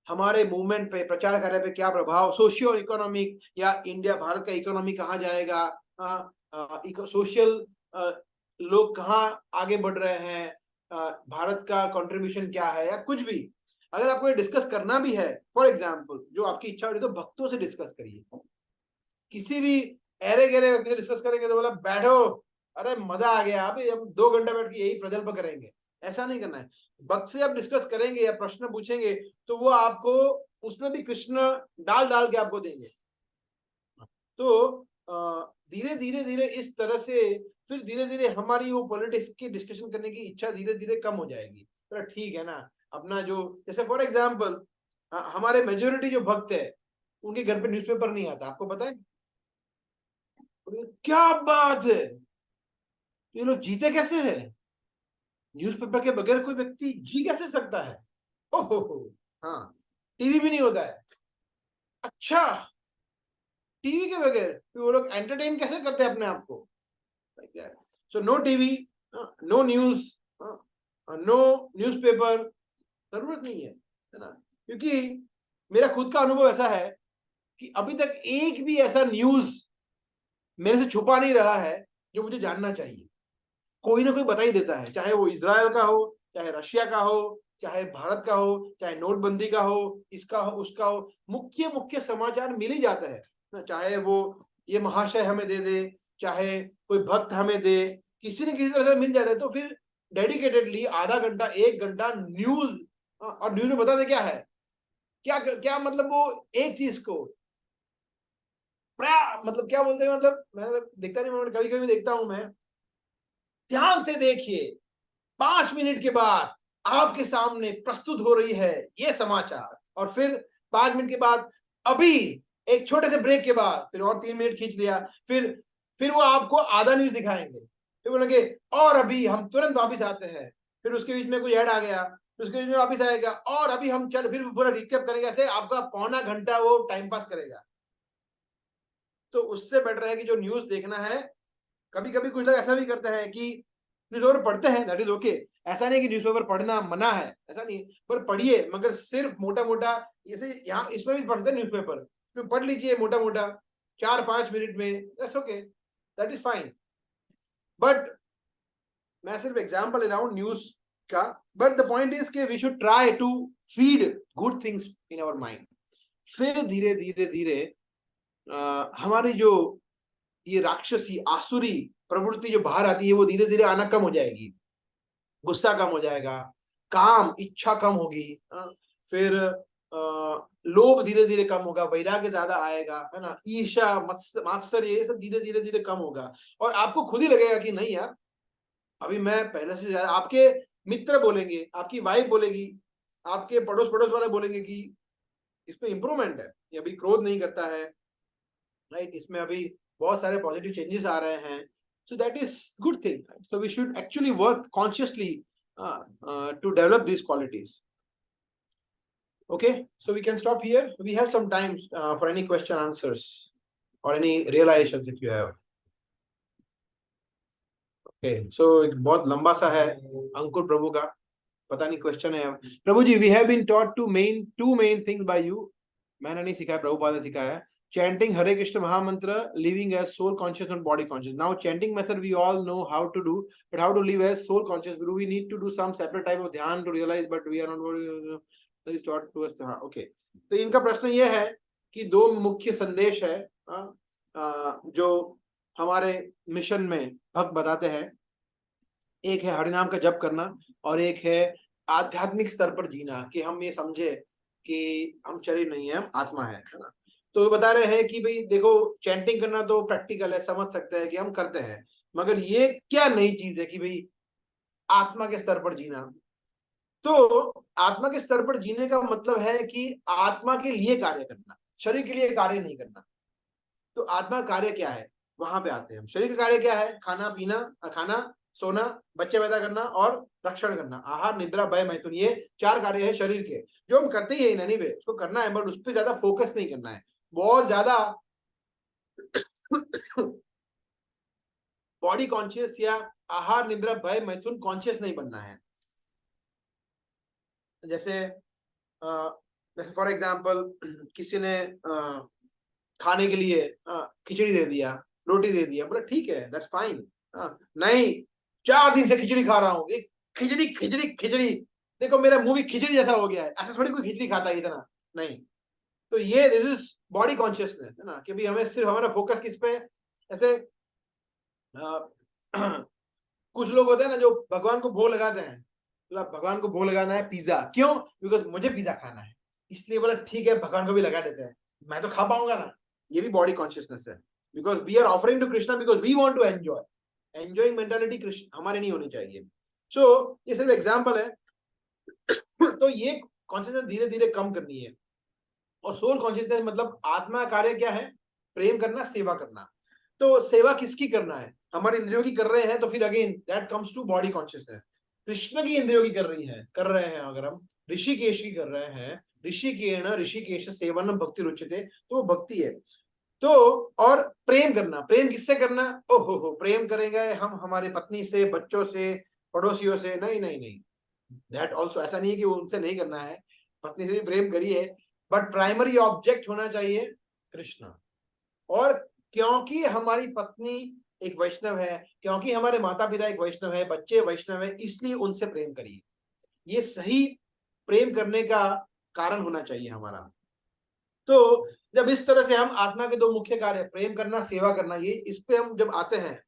हमारे मूवमेंट पे, प्रचार कार्य पे क्या प्रभाव, सोशियो इकोनॉमिक, या इंडिया भारत का इकोनॉमी कहाँ जाएगा, सोशल लोग कहाँ आगे बढ़ रहे हैं, भारत का कंट्रीब्यूशन क्या है, या कुछ भी अगर आपको ये डिस्कस करना भी है, फॉर एग्जाम्पल जो आपकी इच्छा हो रही है, तो भक्तों से डिस्कस करिए। किसी भी अरे गहरे व्यक्ति से डिस्कस करेंगे तो बोला बैठो, अरे मजा आ गया, अभी हम 2 घंटे बैठ के यही प्रजल्प करेंगे, ऐसा नहीं करना है। भक्त से आप डिस्कस करेंगे या प्रश्न पूछेंगे तो वो आपको उसमें भी कृष्ण डाल डाल के आपको देंगे। तो धीरे धीरे धीरे इस तरह से फिर धीरे धीरे हमारी वो पॉलिटिक्स की डिस्कशन करने की इच्छा धीरे धीरे कम हो जाएगी। तो ठीक है ना, अपना जो, जैसे फॉर एग्जाम्पल हमारे मेजोरिटी जो भक्त है उनके घर पे न्यूज़पेपर नहीं आता, आपको पता है? क्या बात है, ये लोग जीते कैसे हैं? न्यूज़पेपर के बगैर कोई व्यक्ति जी कैसे सकता है? ओहो, हाँ, टीवी भी नहीं होता है। अच्छा, टीवी के बगैर फिर वो लोग एंटरटेन कैसे करते हैं अपने आप को? So no TV, no news, no newspaper, जरूरत नहीं है ना? क्योंकि मेरा खुद का अनुभव ऐसा है कि अभी तक एक भी ऐसा न्यूज मेरे से छुपा नहीं रहा है जो मुझे जानना चाहिए। कोई ना कोई बता ही देता है, चाहे वो इजराइल का हो, चाहे रशिया का हो, चाहे भारत का हो, चाहे नोटबंदी का हो, इसका हो, उसका हो, मुख्य मुख्य समाचार मिल ही जाता है ना। चाहे वो ये महाशय हमें दे दे, चाहे कोई भक्त हमें दे, किसी न किसी तरह से मिल जाता है। तो फिर डेडिकेटेडली आधा घंटा 1 घंटा न्यूज, और न्यूज में बता दे क्या है, क्या क्या मतलब वो एक चीज को मतलब क्या बोलते हैं, मतलब मैंने तो देखता नहीं, मैं कभी कभी देखता हूं मैं। ध्यान से देखिए, 5 मिनट के बाद आपके सामने प्रस्तुत हो रही है ये समाचार, और फिर 5 मिनट के बाद, अभी एक छोटे से ब्रेक के बाद फिर और 3 मिनट खींच लिया, फिर वो आपको आधा न्यूज दिखाएंगे, फिर बोलेंगे और अभी हम तुरंत वापस आते हैं, फिर उसके बीच में कोई ऐड आ गया, फिर उसके बीच में वापस आएगा, और अभी हम चल, फिर पूरा रिकैप करेंगे। ऐसे आपका पौना घंटा वो टाइम पास करेगा। तो उससे बेटर है कि जो न्यूज देखना है, कभी कभी कुछ लोग ऐसा भी करते हैं कि न्यूज़पेपर पढ़ते हैं, दैट इज ओके। ऐसा नहीं कि न्यूज़पेपर पढ़ना मना है, ऐसा नहीं, पर पढ़िए, मगर सिर्फ मोटा मोटा, जैसे यहाँ इसमें भी पढ़ते हैं न्यूज़पेपर, तो पढ़ लीजिए मोटा मोटा 4-5 मिनट में, that's okay, that is fine. But मैं सिर्फ एग्जाम्पल ले रहा हूँ न्यूज का, बट द पॉइंट इज कि we should try to feed good things in our mind. फिर धीरे धीरे धीरे हमारी जो ये राक्षसी आसुरी प्रवृत्ति जो बाहर आती है, वो धीरे धीरे आना कम हो जाएगी, गुस्सा कम हो जाएगा, काम इच्छा कम होगी, फिर लोभ धीरे धीरे कम होगा, वैराग्य ज्यादा आएगा, है ना, ईर्ष्या मात्सर्य ये सब धीरे धीरे धीरे कम होगा, और आपको खुद ही लगेगा कि नहीं यार, अभी मैं पहले से ज्यादा। आपके मित्र बोलेंगे, आपकी वाइफ बोलेगी, आपके पड़ोस वाले बोलेंगे कि इसमें इंप्रूवमेंट है, ये अभी क्रोध नहीं करता है, राइट, इसमें अभी बहुत सारे पॉजिटिव चेंजेस आ रहे हैं। So that is good thing. So we should actually work consciously to develop these qualities. Okay, so we can stop here. We have some time for any question answers or any realizations if you have. Okay, so एक बहुत लंबा सा है अंकुर प्रभु का, पता नहीं question है। प्रभु जी, we have been taught two main things by you. मैंने नहीं सिखाया, प्रभुपाद ने सिखाया है। Chanting Hare Krishna Mahamantra, living as soul conscious and body conscious. Now chanting method we all know how to do, but how to live as soul conscious? Do we need to do some separate type of dhyan to realize, but we are not, that is taught to us. हाँ, okay. तो इनका प्रश्न ये है कि दो मुख्य संदेश है जो हमारे मिशन में भक्त बताते हैं। एक है हरिनाम का जप करना, और एक है आध्यात्मिक स्तर पर जीना, कि हम ये समझे कि हम शरीर नहीं है, हम आत्मा है ना। तो बता रहे हैं कि भाई देखो, चैंटिंग करना तो प्रैक्टिकल है, समझ सकते हैं कि हम करते हैं, मगर ये क्या नई चीज है कि भाई आत्मा के स्तर पर जीना। तो आत्मा के स्तर पर जीने का मतलब है कि आत्मा के लिए कार्य करना, शरीर के लिए कार्य नहीं करना। तो आत्मा कार्य क्या है, वहां पे आते हैं हम। शरीर का कार्य क्या है, खाना पीना, खाना, सोना, बच्चे पैदा करना और रक्षण करना, आहार, निद्रा, भय, मैथुन, ये 4 कार्य है शरीर के, जो हम करते ही है नहीं वे, उसको करना है, बट उस पर ज्यादा फोकस नहीं करना है, बहुत ज्यादा बॉडी कॉन्शियस या आहार, निद्रा, भय, मैथुन कॉन्शियस नहीं बनना है। जैसे फॉर एग्जाम्पल किसी ने खाने के लिए खिचड़ी दे दिया, रोटी दे दिया, बोला ठीक है, दैट्स फाइन। नहीं, 4 दिन से खिचड़ी खा रहा हूँ, एक खिचड़ी खिचड़ी खिचड़ी, देखो मेरा मुंह भी खिचड़ी जैसा हो गया है, ऐसा थोड़ी कोई खिचड़ी खाता है इतना, नहीं। तो ये दिस इज बॉडी कॉन्शियसनेस, है ना, कि भाई हमें सिर्फ हमारा फोकस किस पे, ऐसे कुछ लोग होते हैं ना जो भगवान को भोग लगाते हैं, भगवान को भोग लगाना है पिज्जा, क्यों, बिकॉज मुझे पिज्जा खाना है, इसलिए बोला ठीक है भगवान को भी लगा देते हैं, मैं तो खा पाऊंगा ना। ये भी बॉडी कॉन्शियसनेस है, because we are offering to Krishna because we want to enjoy, enjoying mentality Krishna हमारे नहीं होनी चाहिए। सो ये सिर्फ एग्जांपल है। तो ये कॉन्शियसनेस धीरे धीरे कम करनी है। और सोल कॉन्शियसनेस मतलब आत्मा कार्य क्या है, प्रेम करना, सेवा करना। तो सेवा किसकी करना है, हमारे इंद्रियों की कर रहे हैं, तो फिर again that comes to body consciousness. Krishna की इंद्रियों की कर रहे हैं, अगर हम ऋषिकेश की कर रहे हैं, ऋषिकेण ऋषिकेश सेवनम भक्ति रुच्यते, तो वो भक्ति है। तो और प्रेम करना, प्रेम किससे करना? ओहो हो, प्रेम करेंगे हम हमारी पत्नी से, बच्चों से, पड़ोसियों से? नहीं नहीं नहीं, दैट ऑल्सो, ऐसा नहीं है कि उनसे नहीं करना है, पत्नी से भी प्रेम करिए, बट प्राइमरी ऑब्जेक्ट होना चाहिए कृष्ण। और क्योंकि हमारी पत्नी एक वैष्णव है, क्योंकि हमारे माता पिता एक वैष्णव है, बच्चे वैष्णव है, इसलिए उनसे प्रेम करिए। ये सही प्रेम करने का कारण होना चाहिए हमारा। तो जब इस तरह से हम आत्मा के दो मुख्य कार्य, प्रेम करना, सेवा करना, ये इस पे हम जब आते हैं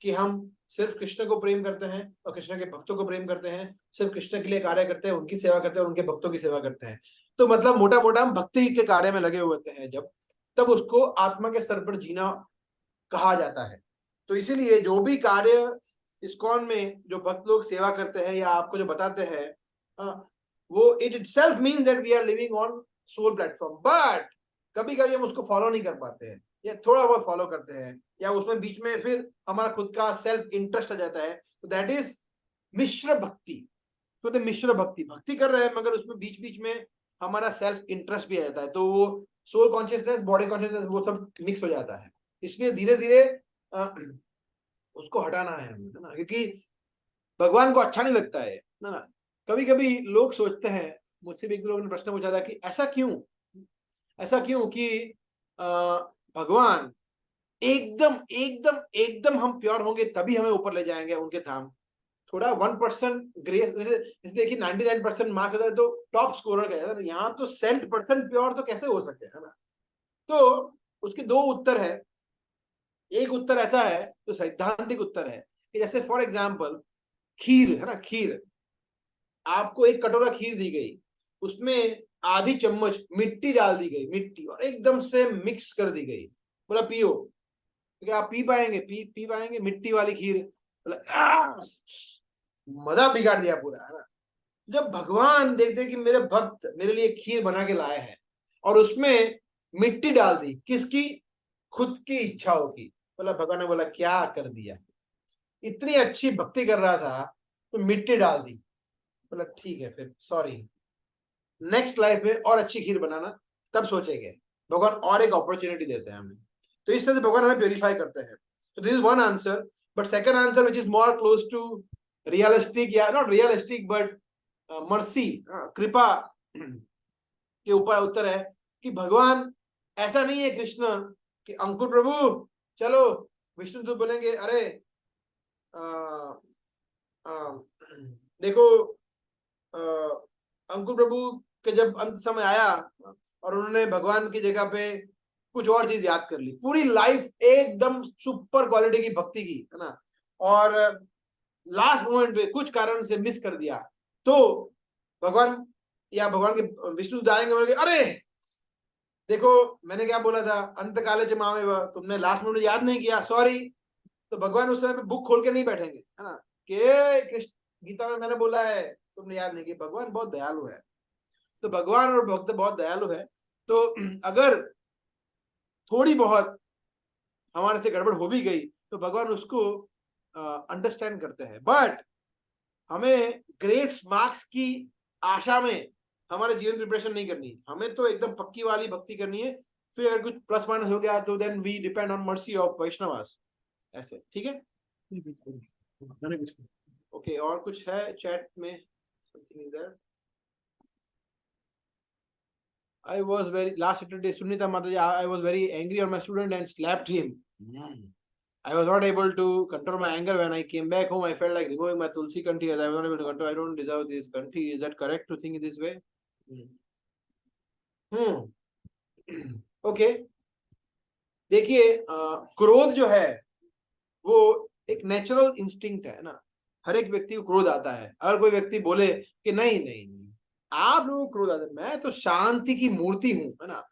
कि हम सिर्फ कृष्ण को प्रेम करते हैं और कृष्ण के भक्तों को प्रेम करते हैं, सिर्फ कृष्ण के लिए कार्य करते हैं, उनकी सेवा करते हैं, उनके भक्तों की सेवा करते हैं, तो मतलब मोटा मोटा हम भक्ति के कार्य में लगे हुए होते हैं जब, तब उसको आत्मा के स्तर पर जीना कहा जाता है। तो इसीलिए जो भी कार्य इस्कॉन में जो भक्त लोग सेवा करते हैं या आपको जो बताते हैं, वो it itself means that we are living on soul platform. But कभी कभी हम उसको फॉलो नहीं कर पाते हैं, या थोड़ा बहुत फॉलो करते हैं, या उसमें बीच में फिर हमारा खुद का सेल्फ इंटरेस्ट आ जाता है, तो दैट इज मिश्र भक्ति। तो मिश्र भक्ति, भक्ति कर रहे हैं मगर उसमें बीच बीच में हमारा सेल्फ इंटरेस्ट भी आ जाता है, तो वो सोल कॉन्शियसनेस, बॉडी कॉन्शियसनेस, वो सब मिक्स हो जाता है। इसलिए धीरे धीरे उसको हटाना है ना, क्योंकि भगवान को अच्छा नहीं लगता है ना। कभी कभी लोग सोचते हैं, मुझसे भी एक दो लोगों ने प्रश्न पूछा था कि ऐसा क्यों कि भगवान एकदम एकदम एकदम हम प्योर होंगे तभी हमें ऊपर ले जाएंगे उनके धाम। थोड़ा 1% ग्रेस, जैसे देखिए 99% मार्क्स होता है तो टॉप स्कोरर का है, यहाँ तो 100% प्योर तो कैसे हो सके, है ना। तो उसके दो उत्तर है। एक उत्तर ऐसा है, तो सैद्धांतिक उत्तर है कि जैसे फॉर एग्जाम्पल खीर है ना, खीर, आपको एक कटोरा खीर दी गई, उसमें आधी चम्मच मिट्टी डाल दी गई, मिट्टी, और एकदम से मिक्स कर दी गई, बोला पियो, तो क्या आप पी पाएंगे? पी पाएंगे मिट्टी वाली खीर? बोला मजा बिगाड़ दिया पूरा, है ना। जब भगवान देखते कि मेरे भक्त मेरे लिए खीर बना के लाए हैं और उसमें मिट्टी डाल दी, किसकी? खुद की इच्छाओं की, बोला, भगवान ने बोला क्या कर दिया, इतनी अच्छी भक्ति कर रहा था तो मिट्टी डाल दी। बोला ठीक है, फिर सॉरी, नेक्स्ट लाइफ में और अच्छी खीर बनाना, तब सोचेंगे। भगवान और एक अपॉर्चुनिटी देते हैं हमें, तो इस तरह से भगवान हमें प्योरीफाई करते हैं। तो this is one answer, but second answer which is more close to realistic, या नॉट रियलिस्टिक बट मर्सी, कृपा के ऊपर उत्तर है कि भगवान ऐसा नहीं है कृष्ण कि अंकुर प्रभु चलो, विष्णु तो बोलेंगे अरे देखो अंकुर प्रभु के जब अंत समय आया और उन्होंने भगवान की जगह पे कुछ और चीज याद कर ली, पूरी लाइफ एकदम सुपर क्वालिटी की भक्ति की, है ना, और लास्ट मोमेंट पे कुछ कारण से मिस कर दिया, तो भगवान या भगवान के विष्णु जाएंगे, बोलेंगे अरे देखो मैंने क्या बोला था, अंत काले च मामेव, तुमने लास्ट मोमेंट याद नहीं किया, सॉरी। तो भगवान उस समय पे बुक खोल के नहीं बैठेंगे, है ना, कि कृष्ण गीता में मैंने बोला है तुमने याद नहीं किया। भगवान बहुत दयालु है, तो भगवान और भक्त बहुत दयालु है, तो अगर थोड़ी बहुत हमारे से गड़बड़ हो भी गई तो भगवान उसको अंडरस्टैंड करते हैं, बट हमें ग्रेस मार्क्स की आशा में हमारे जीवन प्रिपरेशन नहीं करनी, हमें तो एकदम पक्की वाली भक्ति करनी है। फिर अगर कुछ प्लस माइनस हो गया तो then we depend on mercy of Vaishnavas, ऐसे, ठीक है। ओके, और कुछ है चैट में? Something is there. I was very last Saturday, Sunita Mataji, I was very angry on my student and slapped him. I was not able to control my anger. When I came back home, I felt like removing my tulsi kanthi as I was not able to control. I don't deserve this kanthi. Is that correct to think this way? Okay. देखिए, क्रोध जो है वो एक natural instinct है ना, हर एक व्यक्ति को क्रोध आता है। अगर कोई व्यक्ति बोले कि नहीं नहीं नहीं आप लोगों को क्रोध आता है, मैं तो शांति की मूर्ति हूं, है ना,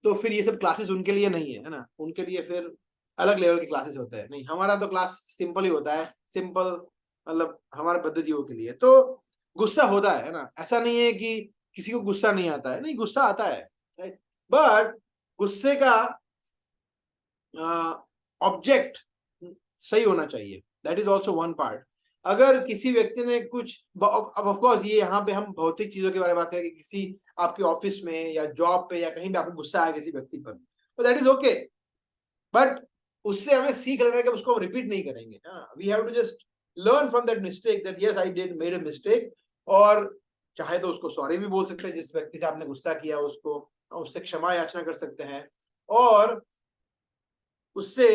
तो फिर ये सब क्लासेस उनके लिए नहीं है, है ना, उनके लिए फिर अलग लेवल के क्लासेस होते हैं। नहीं, हमारा तो क्लास सिंपल ही होता है, सिंपल मतलब हमारे पद्धतियों के लिए। तो गुस्सा होता है ना, ऐसा नहीं है कि किसी को गुस्सा नहीं आता है, नहीं गुस्सा आता है, राइट, बट गुस्से का ऑब्जेक्ट सही होना चाहिए, that is also one part. अगर किसी व्यक्ति ने कुछ, अब ऑफ कोर्स ये यहाँ पे हम भौतिक चीजों के बारे में बात करें कि किसी आपके ऑफिस में या जॉब पे या कहीं भी आपको गुस्सा आया किसी व्यक्ति पर, तो दैट इज ओके, बट उससे हमें सीख लेना है कि उसको हम रिपीट नहीं करेंगे। We have to just learn from that mistake, that yes I did made a mistake, और चाहे तो उसको सॉरी भी बोल सकते हैं, जिस व्यक्ति से आपने गुस्सा किया उसको उससे क्षमा याचना कर सकते हैं, और उससे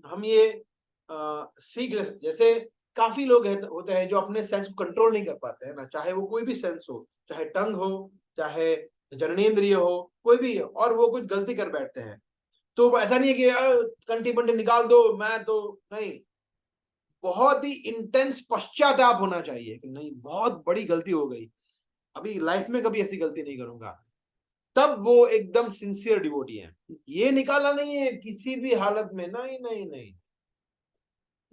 हम ये सीख ले सकते। जैसे काफी लोग होते हैं जो अपने सेंस को कंट्रोल नहीं कर पाते हैं ना, चाहे वो कोई भी सेंस हो, चाहे टंग हो, चाहे जननेंद्रिय हो, कोई भी हो, और वो कुछ गलती कर बैठते हैं। तो वो ऐसा नहीं है कि कंठी पंठी निकाल दो, मैं तो नहीं, बहुत ही इंटेंस पश्चाताप होना चाहिए कि नहीं बहुत बड़ी गलती हो गई, अभी लाइफ में कभी ऐसी गलती नहीं करूंगा, तब वो एकदम सिंसियर डिवोटी है। ये निकालना नहीं है किसी भी हालत में, नहीं नहीं नहीं,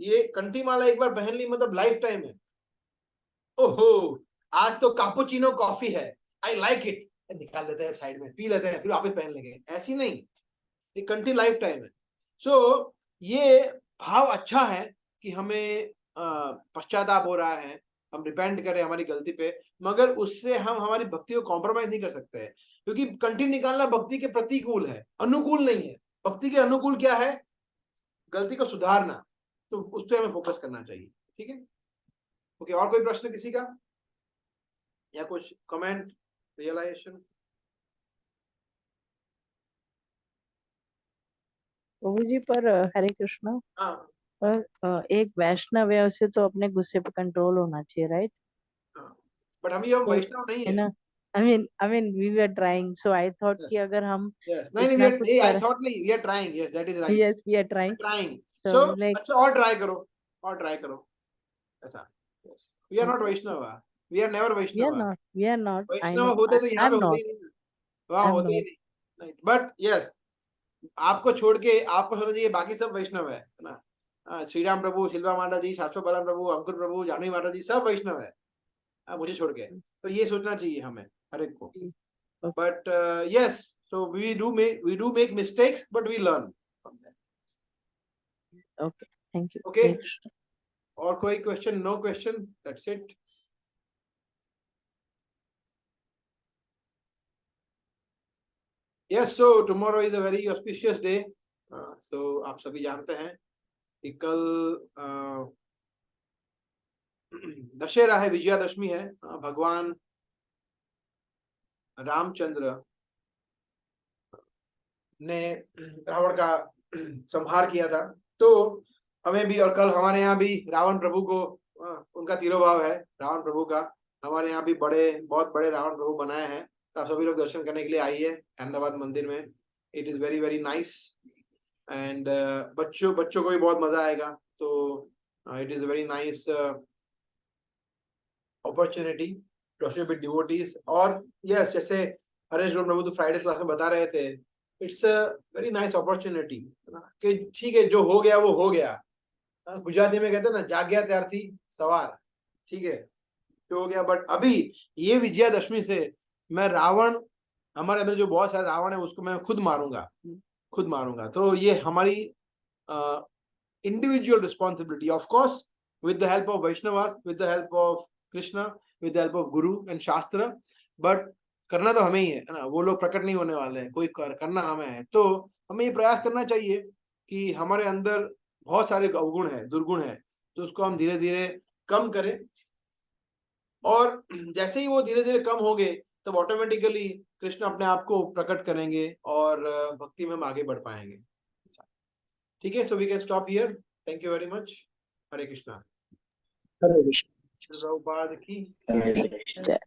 ये कंठी माला एक बार पहन ली मतलब लाइफ टाइम है। ओहो आज तो कापुचिनो कॉफी है, आई लाइक इट, निकाल लेते हैं साइड में, पी लेते हैं, फिर वापस पहन लेंगे, ऐसी नहीं, ये कंठी लाइफ टाइम है। सो ये भाव अच्छा है कि हमें पश्चाताप हो रहा है, हम रिपेंट करें हमारी गलती पे, मगर उससे हम हमारी भक्ति को कॉम्प्रोमाइज नहीं कर सकते हैं, क्योंकि कंठी निकालना भक्ति के प्रतिकूल है, अनुकूल नहीं है। भक्ति के अनुकूल क्या है? गलती को सुधारना, तो उस पर हमें फोकस करना चाहिए। ठीक है, ओके, और कोई प्रश्न किसी का या कुछ कमेंट, रियलाइजेशन? प्रभु जी पर हरे कृष्णा, हाँ पर एक वैष्णव है उसे तो अपने गुस्से पे कंट्रोल होना चाहिए, राइट? हाँ, बट हम ये तो वैष्णव नहीं है है ना, I mean we were trying, so I thought कि अगर हम Yes. नहीं नहीं, इतना कुछ I कर, thought नहीं, we are trying. Yes, that is right. Yes we are trying, Trying. So So like अच्छा, और ट्राई करो, और ट्राई करो ऐसा। Yes. We are not Vaishnava. We are never Vaishnava. We are not, I Vaishnava no, होते तो यहाँ I am पे होते नॉट, ही नहीं, वहाँ आई एम होते ही नॉट, नहीं। बट यस, आपको छोड़ के आपको समझ चाहिए बाकी सब वैष्णव है ना। श्री राम प्रभु, शिल्पा माता जी, शाश्वत बाला प्रभु, अंकुर प्रभु, जानवी माता जी, सब वैष्णव है मुझे छोड़ के। तो ये सोचना चाहिए हमें हर एक को। But yes, so we do make mistakes but we learn from that. Okay, thank you. Okay. और कोई question? No question, that's it. Yes, so tomorrow is a very auspicious day. So आप सभी जानते हैं कि कल दशहरा है, विजयादशमी है। भगवान रामचंद्र ने रावण का संहार किया था, तो हमें भी, और कल हमारे यहाँ भी रावण प्रभु को उनका तिरोभाव है, रावण प्रभु का। हमारे यहाँ भी बहुत बड़े रावण प्रभु बनाए हैं, तो आप सभी लोग दर्शन करने के लिए आइए अहमदाबाद मंदिर में। It is very very nice, and बच्चों को भी बहुत मजा आएगा। तो it is very nice opportunity to worship with devotees. और यस, जैसे हरेश प्रभु तो फ्राइडे क्लास में बता रहे थे, it's a very nice opportunity कि ठीक है, जो हो गया वो हो गया। गुजराती में कहते हैं ना, जाग्या त्यारथी सवार, ठीक है, जो हो गया। बट अभी ये विजयादशमी से मैं रावण, हमारे अंदर जो बहुत सारे रावण है उसको मैं खुद मारूंगा। तो ये हमारी individual responsibility, of course with the help of Vaishnava, with the help of Krishna, with the help of guru and shastra, but करना तो हमें ही है ना। वो लोग प्रकट नहीं होने वाले हैं, कोई करना हमें है। तो हमें ये प्रयास करना चाहिए कि हमारे अंदर बहुत सारे अवगुण है, दुर्गुण है, तो उसको हम धीरे धीरे कम करें, और जैसे ही वो धीरे धीरे कम हो गए तब ऑटोमेटिकली कृष्ण अपने आप को प्रकट करेंगे और भक्ति में हम आगे बढ़ पाएंगे। ठीक है, so we can stop here. Thank you very much. Hare Krishna. Hare Krishna. Prabhupada की जय।